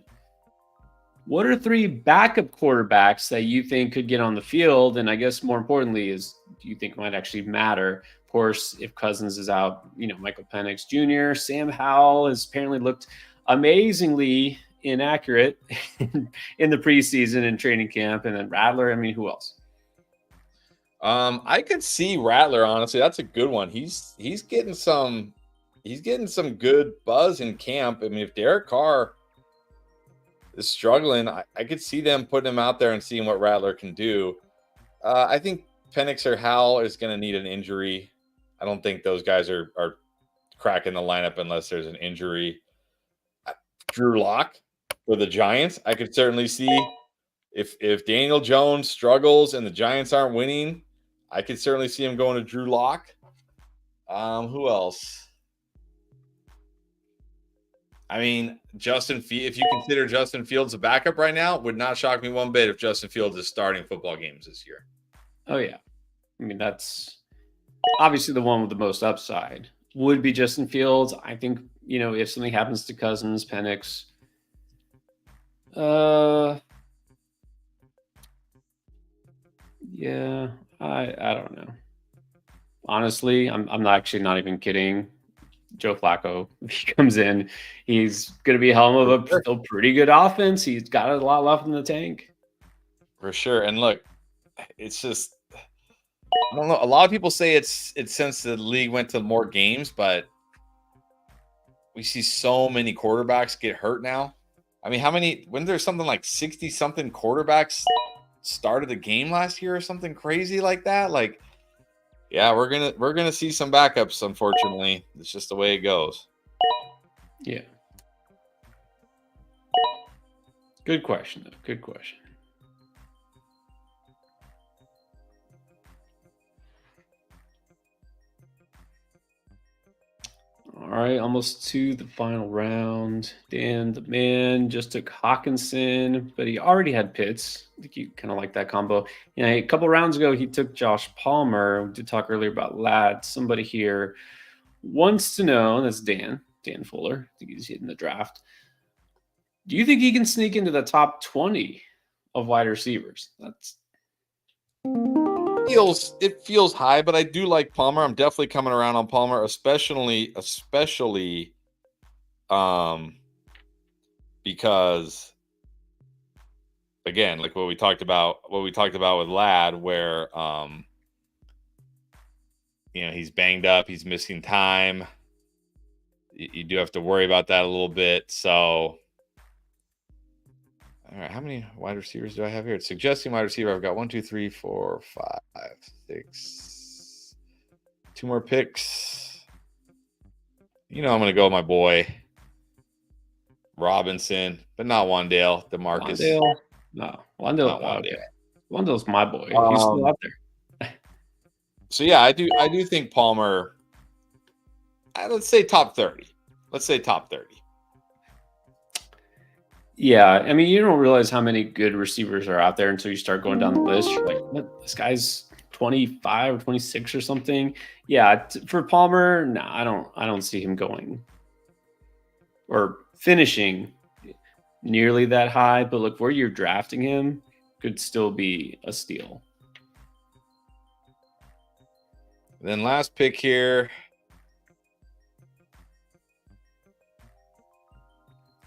What are 3 backup quarterbacks that you think could get on the field? And I guess more importantly do you think might actually matter? Of course, if Cousins is out, Michael Penix Jr., Sam Howell has apparently looked amazingly inaccurate in the preseason and training camp. And then Rattler, who else? I could see Rattler, honestly. That's a good one. He's getting some good buzz in camp. I mean, if Derek Carr is struggling, I could see them putting him out there and seeing what Rattler can do. I think Penix or Howell is going to need an injury. I don't think those guys are cracking the lineup unless there's an injury. Drew Lock for the Giants, I could certainly see if Daniel Jones struggles and the Giants aren't winning, I could certainly see him going to Drew Lock. Who else? I mean, if you consider Justin Fields a backup right now, it would not shock me one bit if Justin Fields is starting football games this year. Oh, yeah. That's obviously the one with the most upside would be Justin Fields. I think, if something happens to Cousins, Penix, yeah, I don't know. Honestly, I'm not even kidding. Joe Flacco, if he comes in, he's going to be helm of a pretty good offense. He's got a lot left in the tank. For sure. And look, it's just, I don't know. A lot of people say it's since the league went to more games, but we see so many quarterbacks get hurt now. I mean, when there's something like 60 something quarterbacks started the game last year or something crazy like that? Like, yeah, we're gonna see some backups, unfortunately. It's just the way it goes. Yeah. Good question, though. Good question. All right, almost to the final round. Dan, the man, just took Hawkinson, but he already had Pitts. I think you kind of like that combo. Yeah, a couple rounds ago, he took Josh Palmer. We did talk earlier about Ladd. Somebody here wants to know, and that's Dan Fuller. I think he's hitting the draft. Do you think he can sneak into the top 20 of wide receivers? It feels high, but I do like Palmer. I'm definitely coming around on Palmer, especially because again, like what we talked about with Ladd, where he's banged up, he's missing time. You do have to worry about that a little bit. So all right, how many wide receivers do I have here? It's suggesting wide receiver. I've got 1, 2, 3, 4, 5, 6. 2 more picks. I'm going to go with my boy Robinson, but not Wandale. DeMarcus. No, Wandale. Okay. Wandale's my boy. He's still out there. So yeah, I do think Palmer. Let's say top 30. Yeah, I mean, you don't realize how many good receivers are out there until you start going down the list. You're like, what? This guy's 25 or 26 or something. Yeah, for Palmer, no, I don't see him going or finishing nearly that high. But look, where you're drafting him could still be a steal. Then last pick here.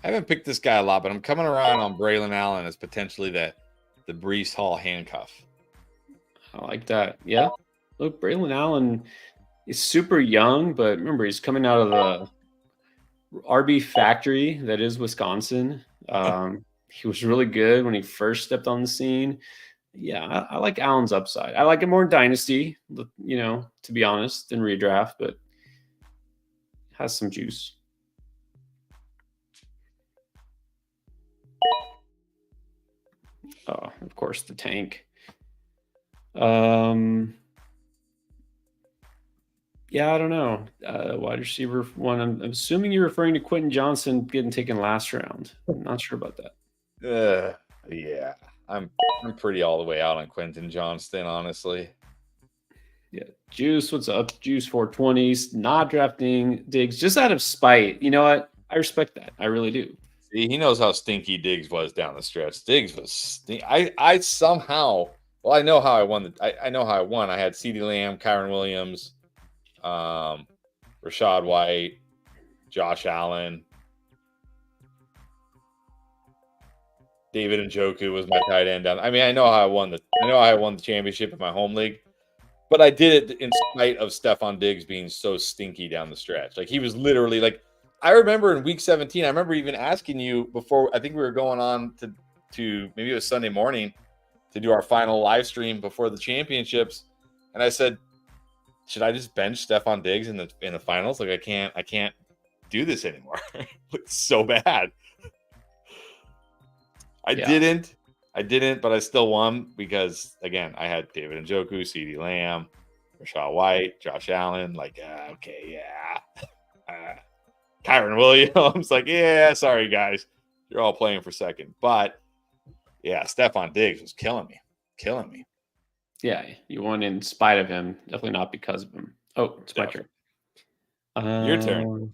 I haven't picked this guy a lot, but I'm coming around on Braylon Allen as potentially the Breece Hall handcuff. I like that. Yeah. Look, Braylon Allen is super young, but remember, he's coming out of the RB factory that is Wisconsin. He was really good when he first stepped on the scene. Yeah, I like Allen's upside. I like it more in Dynasty, to be honest, than redraft, but has some juice. Oh, of course, the tank. Yeah, I don't know. Wide receiver one. I'm assuming you're referring to Quentin Johnson getting taken last round. I'm not sure about that. Yeah, I'm pretty all the way out on Quentin Johnston, honestly. Yeah, Juice, what's up? Juice 420s, not drafting Diggs just out of spite. You know what? I respect that. I really do. See, he knows how stinky Diggs was down the stretch. Diggs was I somehow. Well, I know how I won. I know how I won. I had CeeDee Lamb, Kyron Williams, Rachaad White, Josh Allen, David Njoku was my tight end down. I mean, I know how I won the championship in my home league, but I did it in spite of Stephon Diggs being so stinky down the stretch. Like he was literally like. I remember in week 17, I remember even asking you before, I think we were going on to maybe it was Sunday morning to do our final live stream before the championships. And I said, should I just bench Stephon Diggs in the finals? Like I can't do this anymore. It's so bad. I didn't, but I still won because again, I had David Njoku, CeeDee Lamb, Rachaad White, Josh Allen, Kyron Williams, yeah, sorry guys, you're all playing for second. But yeah, Stephon Diggs was killing me. Yeah, you won in spite of him, definitely not because of him. Oh, it's my turn. Your turn.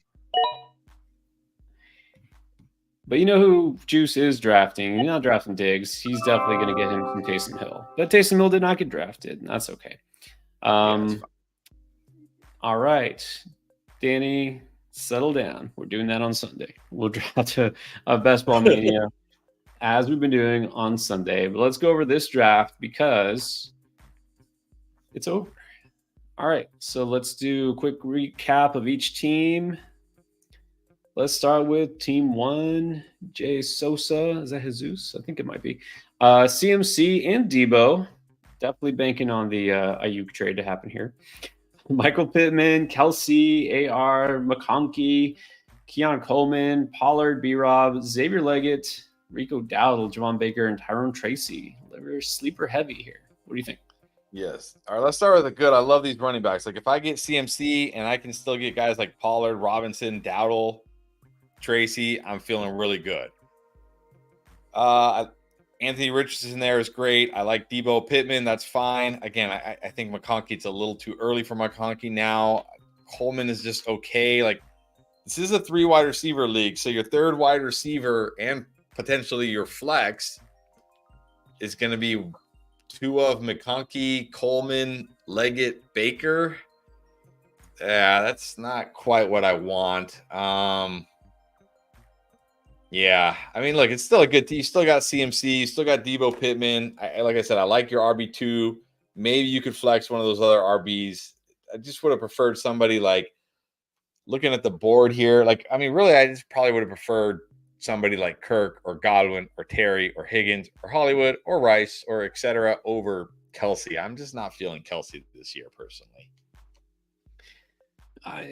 But you know who Juice is drafting? He's not drafting Diggs. He's definitely going to get him from Taysom Hill. But Taysom Hill did not get drafted, and that's okay. All right, Danny. Settle down. We're doing that on Sunday. We'll draft a Best Ball Mania as we've been doing on Sunday. But let's go over this draft because it's over. All right. So let's do a quick recap of each team. Let's start with Team 1. Jay Sosa. Is that Jesus? I think it might be. CMC and Debo. Definitely banking on the Aiyuk trade to happen here. Michael Pittman, Kelsey, AR, McConkey, Keon Coleman, Pollard, B-Rob, Xavier Leggett, Rico Dowdle, Javon Baker, and Tyrone Tracy. They're sleeper heavy here. What do you think? Yes. All right, let's start with the good. I love these running backs. Like if I get CMC and I can still get guys like Pollard, Robinson, Dowdle, Tracy, I'm feeling really good. Anthony Richardson there is great. I like Debo Pittman. That's fine. Again, I think McConkey, it's a little too early for McConkey now. Coleman is just okay. Like this is a 3 wide receiver league. So your third wide receiver and potentially your flex is going to be 2 of McConkey, Coleman, Leggett, Baker. Yeah, that's not quite what I want. Yeah, I mean, look, it's still a good team. You still got CMC, you still got Debo Pittman. Like I said, I like your RB2. Maybe you could flex one of those other RBs. I just would have preferred somebody like looking at the board here. Like, I mean, really, I just probably would have preferred somebody like Kirk or Godwin or Terry or Higgins or Hollywood or Rice or etc. over Kelsey. I'm just not feeling Kelsey this year personally.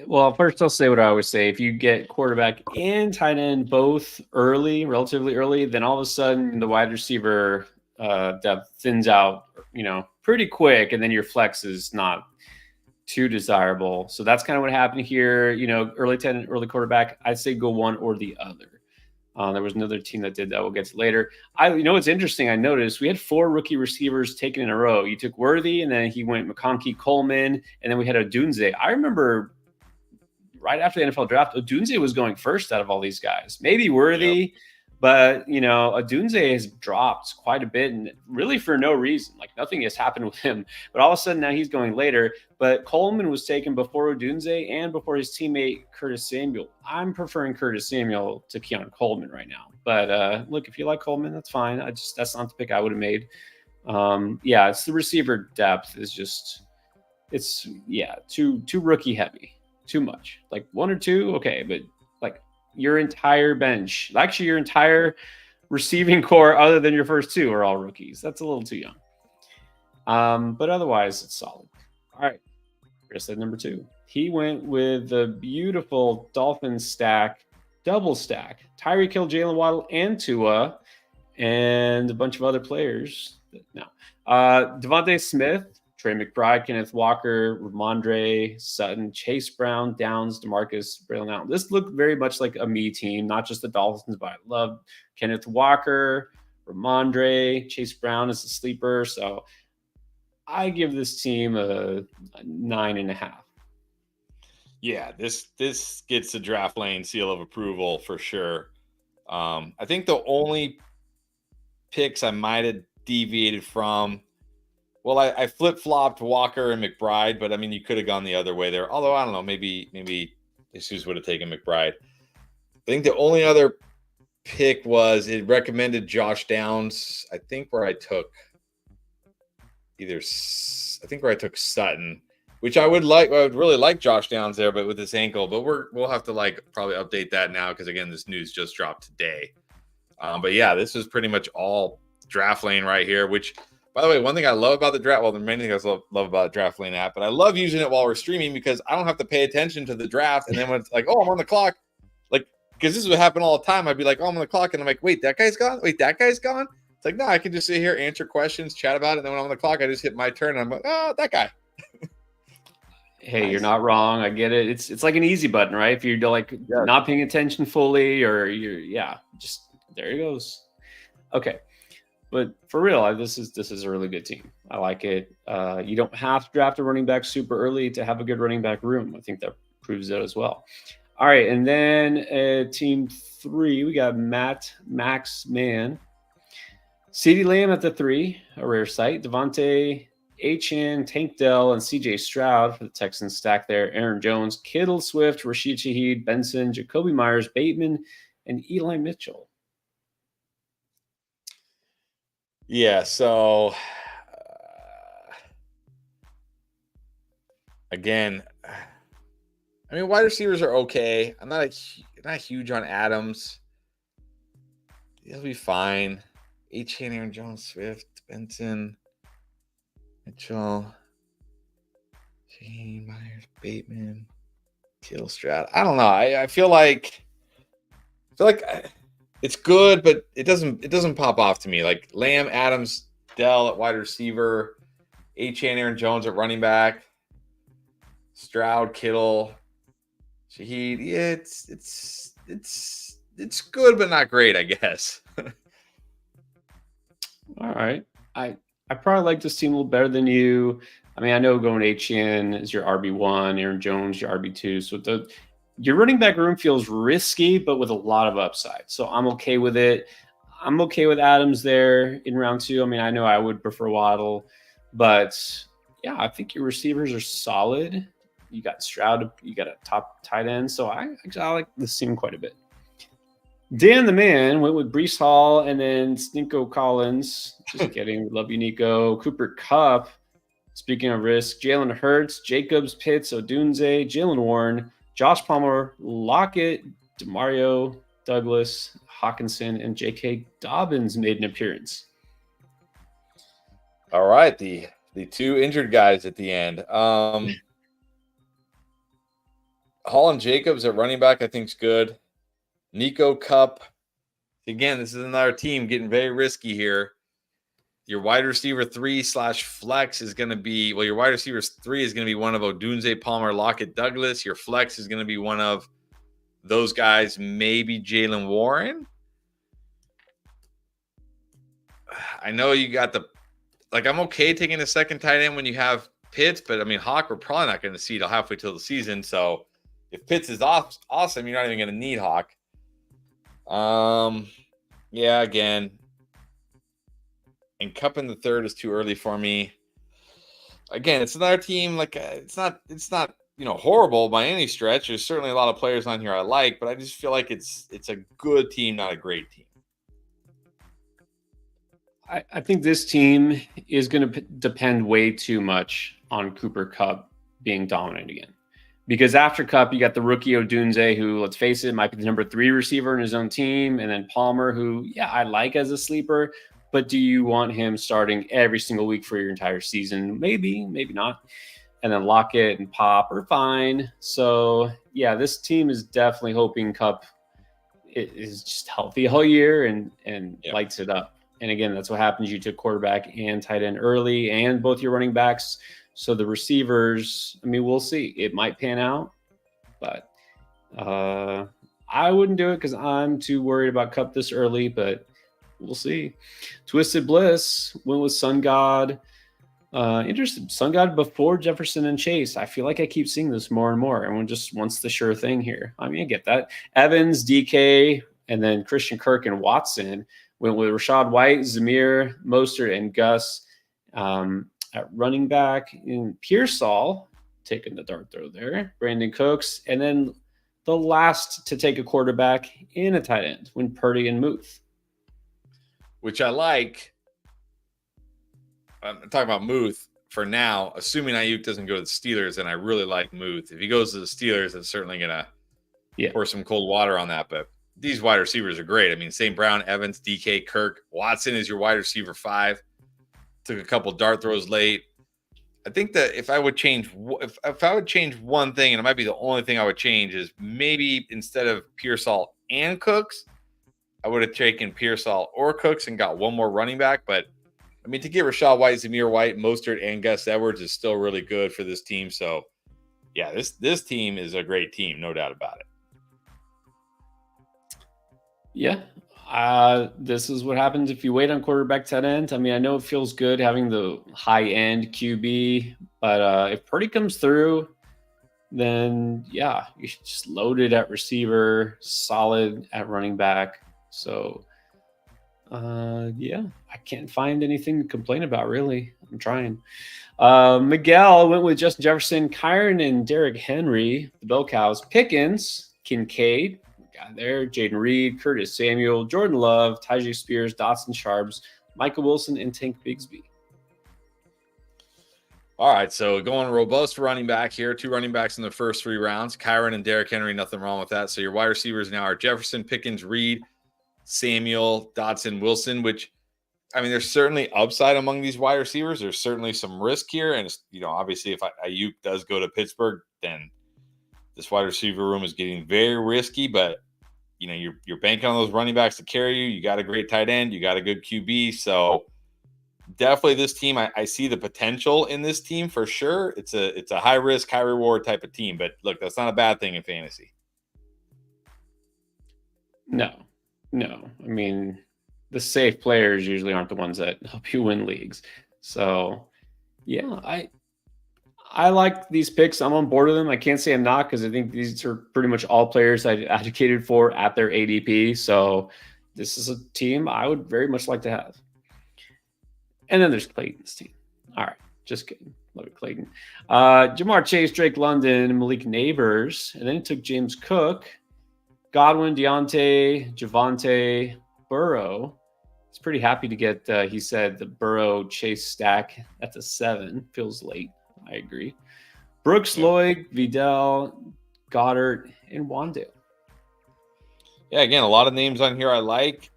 Well, first I'll say what I always say. If you get quarterback and tight end both early, relatively early, then all of a sudden the wide receiver depth thins out, pretty quick, and then your flex is not too desirable. So that's kind of what happened here. Early tight end, early quarterback. I'd say go one or the other. There was another team that did that. We'll get to later. What's interesting, I noticed we had 4 rookie receivers taken in a row. You took Worthy, and then he went McConkey, Coleman, and then we had Odunze. I remember right after the NFL draft, Odunze was going first out of all these guys. Maybe Worthy, but Odunze has dropped quite a bit, and really for no reason. Like nothing has happened with him. But all of a sudden now he's going later. But Coleman was taken before Odunze and before his teammate Curtis Samuel. I'm preferring Curtis Samuel to Keon Coleman right now. But look, if you like Coleman, that's fine. That's not the pick I would have made. It's the receiver depth is just too rookie heavy. Too much. Like 1 or 2, okay, but like your entire bench, actually your entire receiving core other than your first 2 are all rookies. That's a little too young. But otherwise it's solid. All right, Chris at number 2. He went with the beautiful Dolphins stack, double stack. Tyreek Hill, Jalen Waddle, and Tua, and a bunch of other players. No. Devontae Smith, Trey McBride, Kenneth Walker, Ramondre, Sutton, Chase Brown, Downs, DeMarcus, Braylon Allen. This looked very much like a me team, not just the Dolphins, but I love Kenneth Walker, Ramondre, Chase Brown is a sleeper. So I give this team a 9.5. Yeah, this gets the draft lane seal of approval for sure. I think the only picks I might have deviated from, well, I flip-flopped Walker and McBride, but I mean, you could have gone the other way there. Although, I don't know, maybe Jesus would have taken McBride. I think the only other pick was it recommended Josh Downs. I think where I took Sutton, which I would really like Josh Downs there, but with this ankle. But we'll have to probably update that now because again, this news just dropped today. But yeah, this is pretty much all draft lane right here, which. By the way, one thing I love about the draft, well, the main thing I love about the Draft Lane app, but I love using it while we're streaming because I don't have to pay attention to the draft. And then when it's like, oh, I'm on the clock, because this would happen all the time. I'd be like, oh, I'm on the clock. And I'm like, wait, that guy's gone? Wait, that guy's gone? It's like, no, I can just sit here, answer questions, chat about it. And then when I'm on the clock, I just hit my turn. And I'm like, oh, that guy. Hey, nice. You're not wrong. I get it. It's like an easy button, right? If you're not paying attention fully or just there he goes. Okay. But for real, this is a really good team. I like it. You don't have to draft a running back super early to have a good running back room. I think that proves that as well. All right, and then team 3, we got Max Mann. CeeDee Lamb at the 3, a rare sight. Devontae, Achane, Tank Dell, and CJ Stroud for the Texans stack there. Aaron Jones, Kittle, Swift, Rashid Shaheed, Benson, Jacoby Myers, Bateman, and Eli Mitchell. Yeah, so again, I mean, wide receivers are okay. I'm not huge on Adams. He'll be fine. Etienne, Aaron Jones, Swift, Benson, Mitchell, Shane Myers, Bateman, Kittle, Stroud. I don't know. I feel like it's good, but it doesn't pop off to me. Like Lamb, Adams, Dell at wide receiver, Etienne, Aaron Jones at running back, Stroud, Kittle, Shaheed. Yeah, it's good, but not great, I guess. All right. I probably like this team a little better than you. I mean, I know going HN is your RB1, Aaron Jones your RB2. So your running back room feels risky, but with a lot of upside. So I'm okay with it. I'm okay with Adams there in round 2. I mean, I know I would prefer Waddle, but yeah, I think your receivers are solid. You got Stroud, you got a top tight end. So I like this team quite a bit. Dan the Man went with Brees Hall and then Nico Collins. Just kidding. Love you, Nico. Cooper Kupp. Speaking of risk, Jalen Hurts, Jacobs, Pitts, Odunze, Jalen Warren, Josh Palmer, Lockett, DeMario, Douglas, Hawkinson, and J.K. Dobbins made an appearance. All right, the 2 injured guys at the end. Hall and Jacobs at running back, I think is good. Nico Kupp. Again, this is another team getting very risky here. Your wide receiver 3/flex is going to be, well, your wide receiver 3 is going to be one of Odunze, Palmer, Lockett, Douglas. Your flex is going to be one of those guys, maybe Jalen Warren. I know you got I'm okay taking a second tight end when you have Pitts, but I mean, Hawk, we're probably not going to see till halfway till the season. So if Pitts is awesome, you're not even going to need Hawk. Yeah, again, and Kupp in the 3rd is too early for me. Again, it's another team. It's not horrible by any stretch. There's certainly a lot of players on here I like, but I just feel like it's a good team, not a great team. I think this team is going to depend way too much on Cooper Kupp being dominant again. Because after Kupp, you got the rookie Odunze, who, let's face it, might be the number 3 receiver in his own team. And then Palmer, who, yeah, I like as a sleeper. But do you want him starting every single week for your entire season? Maybe, maybe not. And then Lockett and Pop are fine. So, yeah, this team is definitely hoping Kupp is just healthy all year and lights it up. And again, that's what happens. You took quarterback and tight end early and both your running backs. So the receivers, I mean, we'll see. It might pan out, but I wouldn't do it because I'm too worried about Kupp this early, but we'll see. Twisted Bliss went with Sun God. Interesting. Sun God before Jefferson and Chase. I feel like I keep seeing this more and more. Everyone just wants the sure thing here. I mean, I get that. Evans, DK, and then Christian Kirk and Watson went with Rashad White, Zamir, Mostert, and Gus. At running back in Pearsall, taking the dart throw there, Brandon Cooks, and then the last to take a quarterback in a tight end when Purdy and Muth. Which I like. I'm talking about Muth for now, assuming Aiyuk doesn't go to the Steelers, and I really like Muth. If he goes to the Steelers, it's certainly going to pour some cold water on that, but these wide receivers are great. I mean, St. Brown, Evans, DK, Kirk, Watson is your wide receiver 5. Took a couple dart throws late. I think that if I would change one thing, and it might be the only thing I would change, is maybe instead of Pearsall and Cooks, I would have taken Pearsall or Cooks and got one more running back. But I mean, to get Rashad White, Zamir White, Mostert, and Gus Edwards is still really good for this team. So yeah, this team is a great team, no doubt about it. Yeah. This is what happens if you wait on quarterback tight end. I mean, I know it feels good having the high-end QB, but if Purdy comes through, then, yeah, you should just load it at receiver, solid at running back. So, yeah, I can't find anything to complain about, really. I'm trying. Miguel went with Justin Jefferson, Kyron, and Derrick Henry, the Bell Cows. Pickens, Kincaid, got there, Jaden Reed, Curtis Samuel, Jordan Love, Tyjae Spears, Dotson Sharps, Michael Wilson, and Tank Bigsby. All right, so going robust running back here. 2 running backs in the first 3 rounds. Kyron and Derrick Henry, nothing wrong with that. So your wide receivers now are Jefferson, Pickens, Reed, Samuel, Dotson, Wilson, which, I mean, there's certainly upside among these wide receivers. There's certainly some risk here. And, obviously if Aiyuk does go to Pittsburgh, then this wide receiver room is getting very risky. But, you're banking on those running backs to carry you. You got a great tight end. You got a good QB. So definitely this team, I see the potential in this team for sure. It's a high risk, high reward type of team. But look, that's not a bad thing in fantasy. No. I mean, the safe players usually aren't the ones that help you win leagues. So, yeah, I like these picks. I'm on board with them. I can't say I'm not, because I think these are pretty much all players I advocated for at their ADP. So this is a team I would very much like to have. And then there's Clayton's team. All right, just kidding. Love it, Clayton. Jamar Chase, Drake London, Malik Neighbors. And then he took James Cook, Godwin, Deontay, Javonte, Burrow. He's pretty happy to get, he said, the Burrow Chase stack at the 7. Feels late. I agree. Brooks, Lloyd, Vidal, Goddard, and Wandale. Yeah, again, a lot of names on here I like.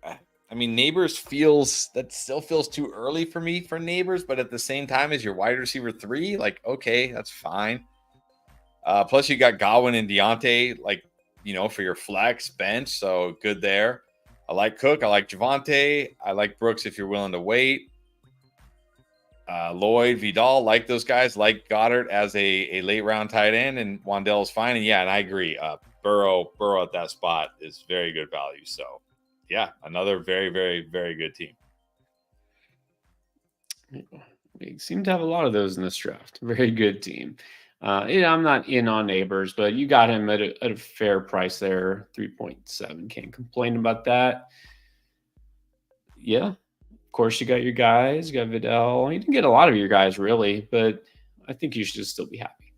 I mean, Neighbors still feels too early for me for Neighbors, but at the same time as your wide receiver 3, like, okay, that's fine. Plus you got Godwin and Deontay, like, for your flex bench. So good there. I like Cook. I like Javonte. I like Brooks if you're willing to wait. Lloyd, Vidal, like those guys, like Goddard as a late round tight end, and Wandale is fine. And and I agree. Burrow at that spot is very good value. So yeah, another very, very, very good team. We seem to have a lot of those in this draft. Very good team. I'm not in on Neighbors, but you got him at a fair price there, 3.7. Can't complain about that. Yeah. Of course, you got your guys. You got Vidal. You didn't get a lot of your guys, really, but I think you should still be happy.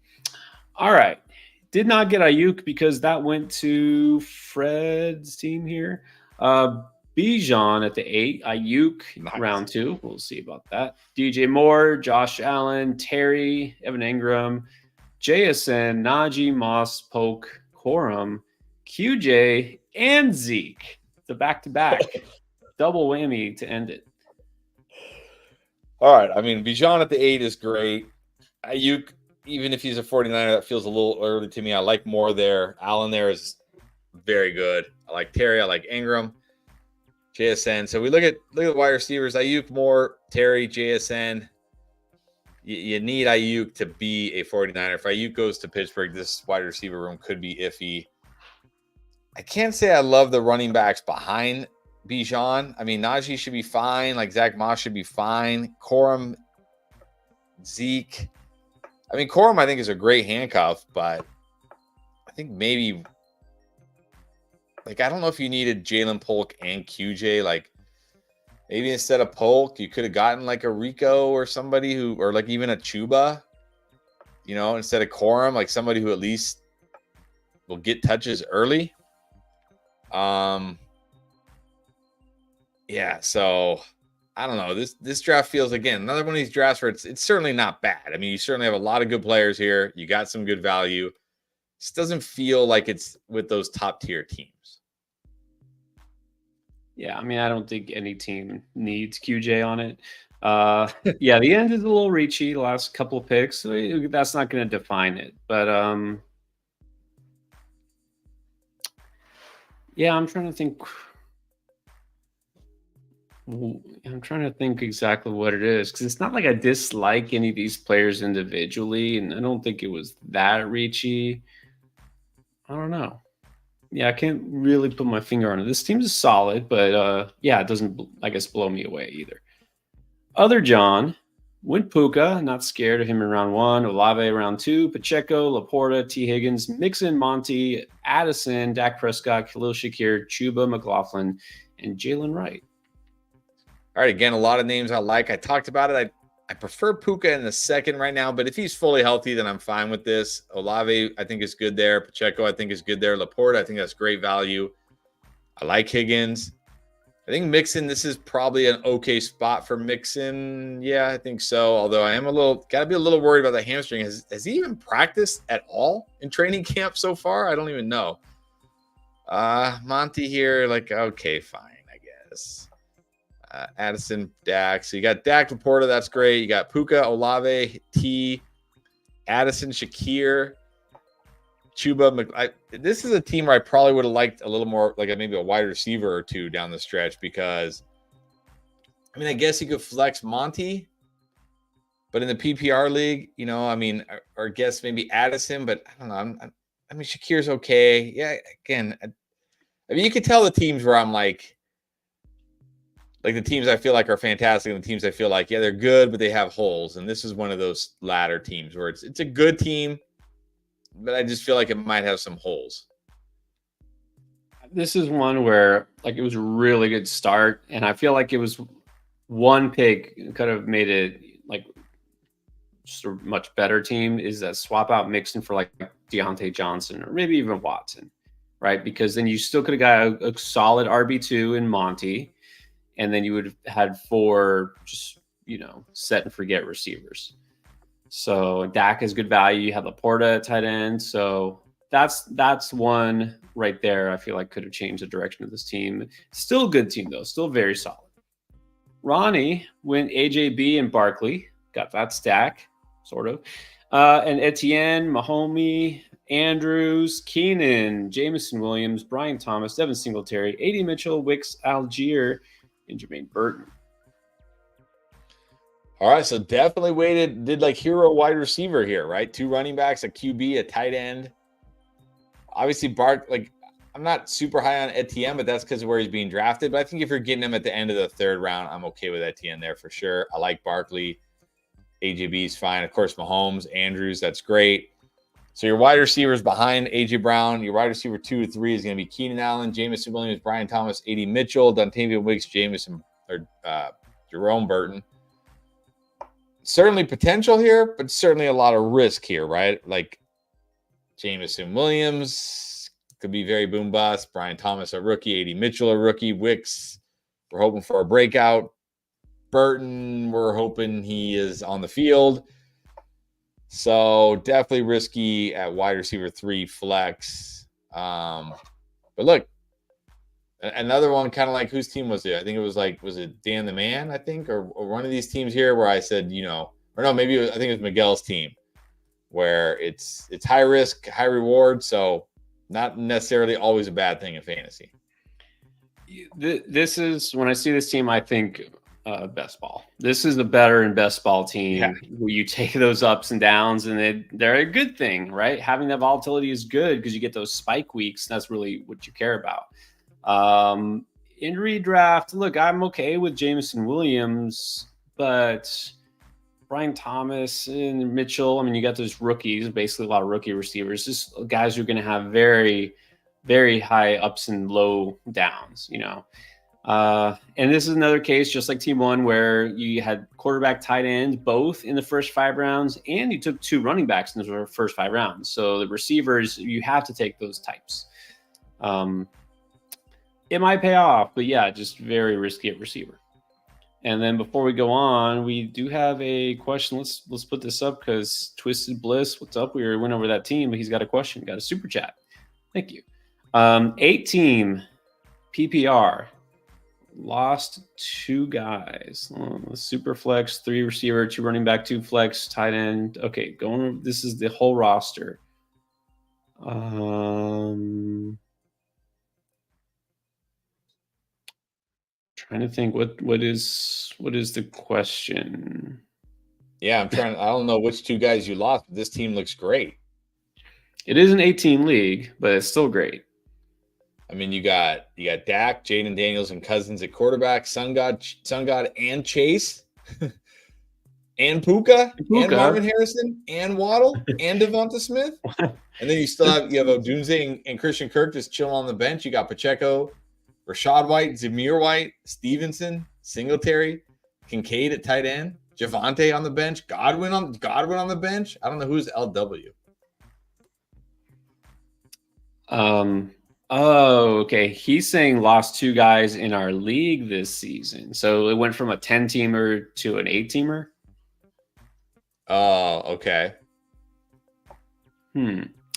All right. Did not get Aiyuk because that went to Fred's team here. Bijan at the 8. Aiyuk, nice. Round 2. We'll see about that. DJ Moore, Josh Allen, Terry, Evan Ingram, JSN, Najee, Moss, Polk, Corum, QJ, and Zeke. The back-to-back. Double whammy to end it. All right. I mean, Bijan at the 8 is great. Aiyuk, even if he's a 49er, that feels a little early to me. I like Moore there. Allen there is very good. I like Terry. I like Ingram. JSN. So we look at wide receivers. Aiyuk, Moore, Terry, JSN. You need Aiyuk to be a 49er. If Aiyuk goes to Pittsburgh, this wide receiver room could be iffy. I can't say I love the running backs behind Bijan. I mean, Najee should be fine. Like Zach Moss should be fine. Corum, Zeke. I mean, Corum I think is a great handcuff, but I think maybe I don't know if you needed Jalen Polk and QJ. Like maybe instead of Polk, you could have gotten like a Rico or somebody or like even a Chuba, instead of Corum, like somebody who at least will get touches early. Yeah, so I don't know. This draft feels, again, another one of these drafts where it's certainly not bad. I mean, you certainly have a lot of good players here. You got some good value. It just doesn't feel like it's with those top tier teams. Yeah, I mean, I don't think any team needs QJ on it. Yeah, the end is a little reachy. The last couple of picks, so that's not going to define it. But yeah, I'm trying to think. I'm trying to think exactly what it is, because it's not like I dislike any of these players individually, and I don't think it was that reachy. I don't know. Yeah, I can't really put my finger on it. This team is solid, but yeah, it doesn't, I guess, blow me away either. Other John went Puka, not scared of him in round 1. Olave round 2. Pacheco, Laporta, T. Higgins, Mixon, Monty, Addison, Dak Prescott, Khalil Shakir, Chuba, McLaughlin, and Jalen Wright. All right, again, a lot of names I like. I talked about it. I prefer Puka in the second right now, but if he's fully healthy, then I'm fine with this. Olave, I think, is good there. Pacheco, I think, is good there. Laporta, I think that's great value. I like Higgins. I think Mixon, this is probably an okay spot for Mixon. Yeah, I think so. Although I am got to be a little worried about the hamstring. Has he even practiced at all in training camp so far? I don't even know. Monty here, like, okay, fine, I guess. Addison, Dak. So you got Dak Laporta, that's great. You got Puka, Olave, T, Addison, Shakir, Chuba. This is a team where I probably would have liked a little more, like maybe a wide receiver or two down the stretch, because, I mean, I guess you could flex Monty, but in the PPR league, or guess maybe Addison, but I don't know. I mean, Shakir's okay. Yeah, again, I mean, you could tell the teams where I'm like the teams I feel like are fantastic and the teams I feel like, yeah, they're good, but they have holes. And this is one of those latter teams where it's a good team, but I just feel like it might have some holes. This is one where it was a really good start, and I feel like it was one pick could have made it just a much better team, is that swap out Mixon for Deontay Johnson or maybe even Watson, right? Because then you still could have got a solid RB2 in Monty, and then you would have had 4 just, set and forget receivers. So Dak is good value. You have Laporta at tight end. So that's one right there I feel like could have changed the direction of this team. Still a good team, though. Still very solid. Ronnie went AJB and Barkley. Got that stack, sort of. And Etienne, Mahomey, Andrews, Keenan, Jameson Williams, Brian Thomas, Devin Singletary, A.D. Mitchell, Wicks, Algier, and Jermaine Burton. All right, so definitely did hero wide receiver here, right? 2 running backs, a QB, a tight end. Obviously, I'm not super high on Etienne, but that's because of where he's being drafted. But I think if you're getting him at the end of the 3rd round, I'm okay with Etienne there for sure. I like Barkley. AJB is fine. Of course, Mahomes, Andrews, that's great. So your wide receivers behind AJ Brown, your wide receiver 2 or 3 is going to be Keenan Allen, Jameson Williams, Brian Thomas, A.D. Mitchell, Dontavian Wicks, Jerome Burton. Certainly potential here, but certainly a lot of risk here, right? Jameson Williams could be very boom bust. Brian Thomas, a rookie. A.D. Mitchell, a rookie. Wicks, we're hoping for a breakout. Burton, we're hoping he is on the field. So definitely risky at wide receiver 3 flex. But look, another one kind of whose team was it? I think it was was it Dan the Man, I think, or one of these teams here where I said, or no, maybe I think it was Miguel's team, where it's high risk, high reward. So not necessarily always a bad thing in fantasy. This is, when I see this team, I think best ball. This is the better and best ball team where you take those ups and downs, and they're a good thing, right? Having that volatility is good because you get those spike weeks. And that's really what you care about. In redraft, look, I'm okay with Jameson Williams, but Brian Thomas and Mitchell, I mean, you got those rookies, basically a lot of rookie receivers, just guys who are going to have very, very high ups and low downs, and this is another case, just like team 1, where you had quarterback, tight end, both in the first 5 rounds, and you took 2 running backs in the first 5 rounds. So the receivers, you have to take those types. It might pay off, but yeah, just very risky at receiver. And then before we go on, we do have a question. Let's put this up because Twisted Bliss, what's up? We went over that team, but he's got a question, got a super chat. Thank you. 8-team PPR. Lost 2 guys. Super flex, 3 receiver, 2 running back, 2 flex, tight end. Okay, this is the whole roster. Trying to think what is the question. Yeah, I don't know which 2 guys you lost, but this team looks great. It is an 18 league, but it's still great. I mean, you got Dak, Jaden Daniels, and Cousins at quarterback, Sun God, and Chase, and Puka, and Marvin Harrison, and Waddle, and Devonta Smith, and then you have Odunze and Christian Kirk just chilling on the bench. You got Pacheco, Rashad White, Zamir White, Stevenson, Singletary, Kincaid at tight end, Javonte on the bench, Godwin on the bench. I don't know who's LW. Oh, okay. He's saying lost 2 guys in our league this season. So it went from a 10-teamer to an 8-teamer? Oh, okay.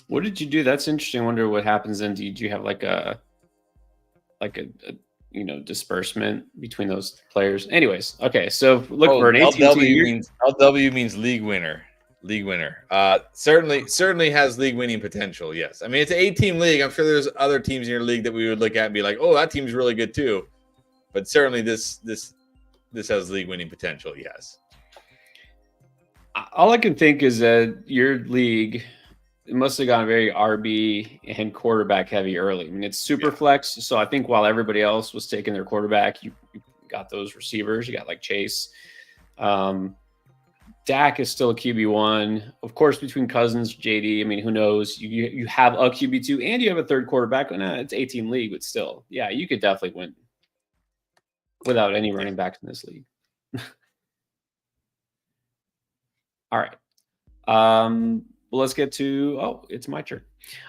What did you do? That's interesting. I wonder what happens then. Did you have like a disbursement between those players? Anyways, okay. So look for an 18 team. LW means league winner. League winner. Certainly has league winning potential. Yes. I mean, it's an 8-team league. I'm sure there's other teams in your league that we would look at and be like, oh, that team's really good too. But certainly this has league winning potential. Yes. All I can think is that your league, it must have gone very RB and quarterback heavy early. I mean, it's super flex. So I think while everybody else was taking their quarterback, you got those receivers. You got like Chase. Dak is still a QB1. Of course, between Cousins, JD, I mean, who knows? You have a QB2 and you have a third quarterback. It's 18 league, but still, yeah, you could definitely win without any running backs in this league. All right. Well, let's get to, it's my turn.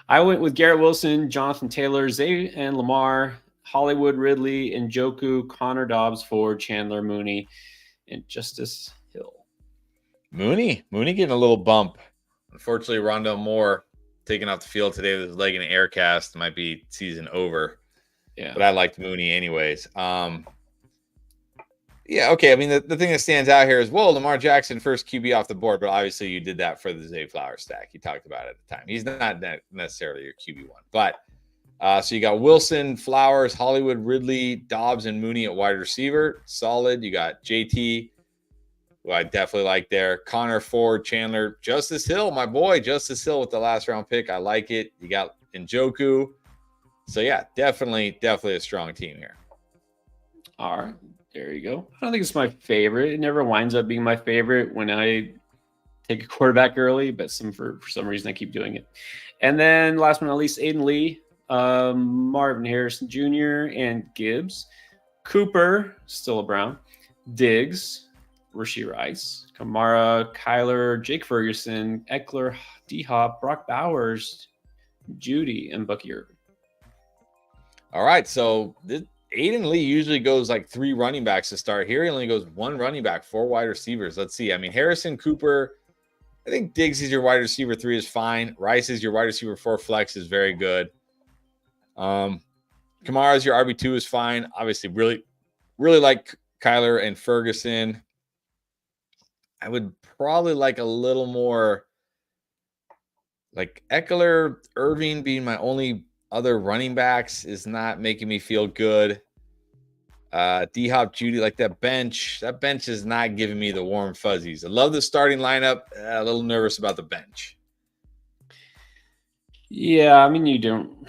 I went with Garrett Wilson, Jonathan Taylor, Zay and Lamar, Hollywood Ridley, Njoku, Connor Dobbs, Ford, Chandler, Mooney, and Justice Hill. Mooney getting a little bump. Unfortunately, Rondell Moore taken off the field today with his leg in an air cast. Might be season over. Yeah. But I liked Mooney anyways. Yeah, okay. I mean, the thing that stands out here is, well, Lamar Jackson, first QB off the board, but obviously you did that for the Zay Flowers stack. You talked about it at the time. He's not necessarily your QB1. But so you got Wilson, Flowers, Hollywood, Ridley, Dobbs, and Mooney at wide receiver. Solid. You got JT, who I definitely like there. Connor, Ford, Chandler, Justice Hill, my boy, Justice Hill with the last round pick. I like it. You got Njoku. So, yeah, definitely a strong team here. All right. There you go. I don't think it's my favorite. It never winds up being my favorite when I take a quarterback early, but for some reason I keep doing it. And then last but not least, Aiden Lee, Marvin Harrison Jr., and Gibbs. Cooper, still a Brown. Diggs, Rashee Rice, Kamara, Kyler, Jake Ferguson, Eckler, D-Hop, Brock Bowers, Judy, and Bucky Irvin. All right, so Aiden Lee usually goes like 3 running backs to start. Here he only goes 1 running back, 4 wide receivers. Let's see. I mean, Harrison, Cooper, I think Diggs is your wide receiver 3 is fine. Rice is your wide receiver 4 flex is very good. Kamara is your RB2 is fine. Obviously, really like Kyler and Ferguson. I would probably like a little more like Eckler, Irving being my only other running backs is not making me feel good. D-Hop, Judy, like that bench is not giving me the warm fuzzies. I love the starting lineup. A little nervous about the bench. Yeah, I mean, you don't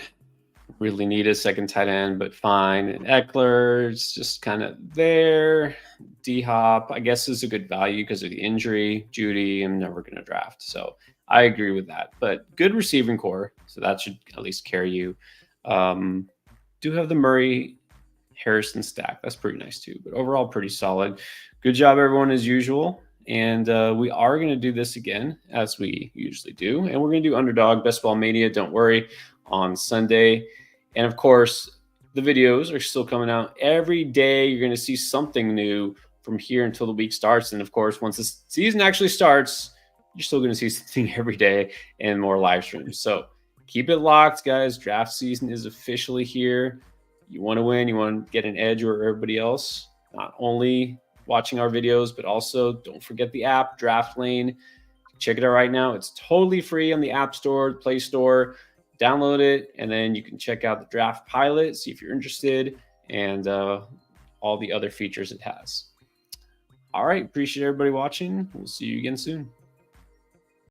really need a second tight end, but fine. And Eckler's just kind of there. D-Hop, I guess, is a good value because of the injury. Judy, I'm never going to draft. So I agree with that. But good receiving core, so that should at least carry you. Do have the Murray Harrison stack. That's pretty nice too. But overall, pretty solid. Good job, everyone, as usual. And we are going to do this again, as we usually do. And we're going to do Underdog Best Ball Mania, don't worry, on Sunday. And, of course, the videos are still coming out. Every day you're going to see something new from here until the week starts. And, of course, once the season actually starts, you're still going to see something every day and more live streams. So keep it locked, guys. Draft season is officially here. You want to win. You want to get an edge over everybody else. Not only watching our videos, but also don't forget the app, Draft Lane. Check it out right now. It's totally free on the App Store, Play Store. Download it, and then you can check out the Draft Pilot, see if you're interested, and all the other features it has. All right. Appreciate everybody watching. We'll see you again soon.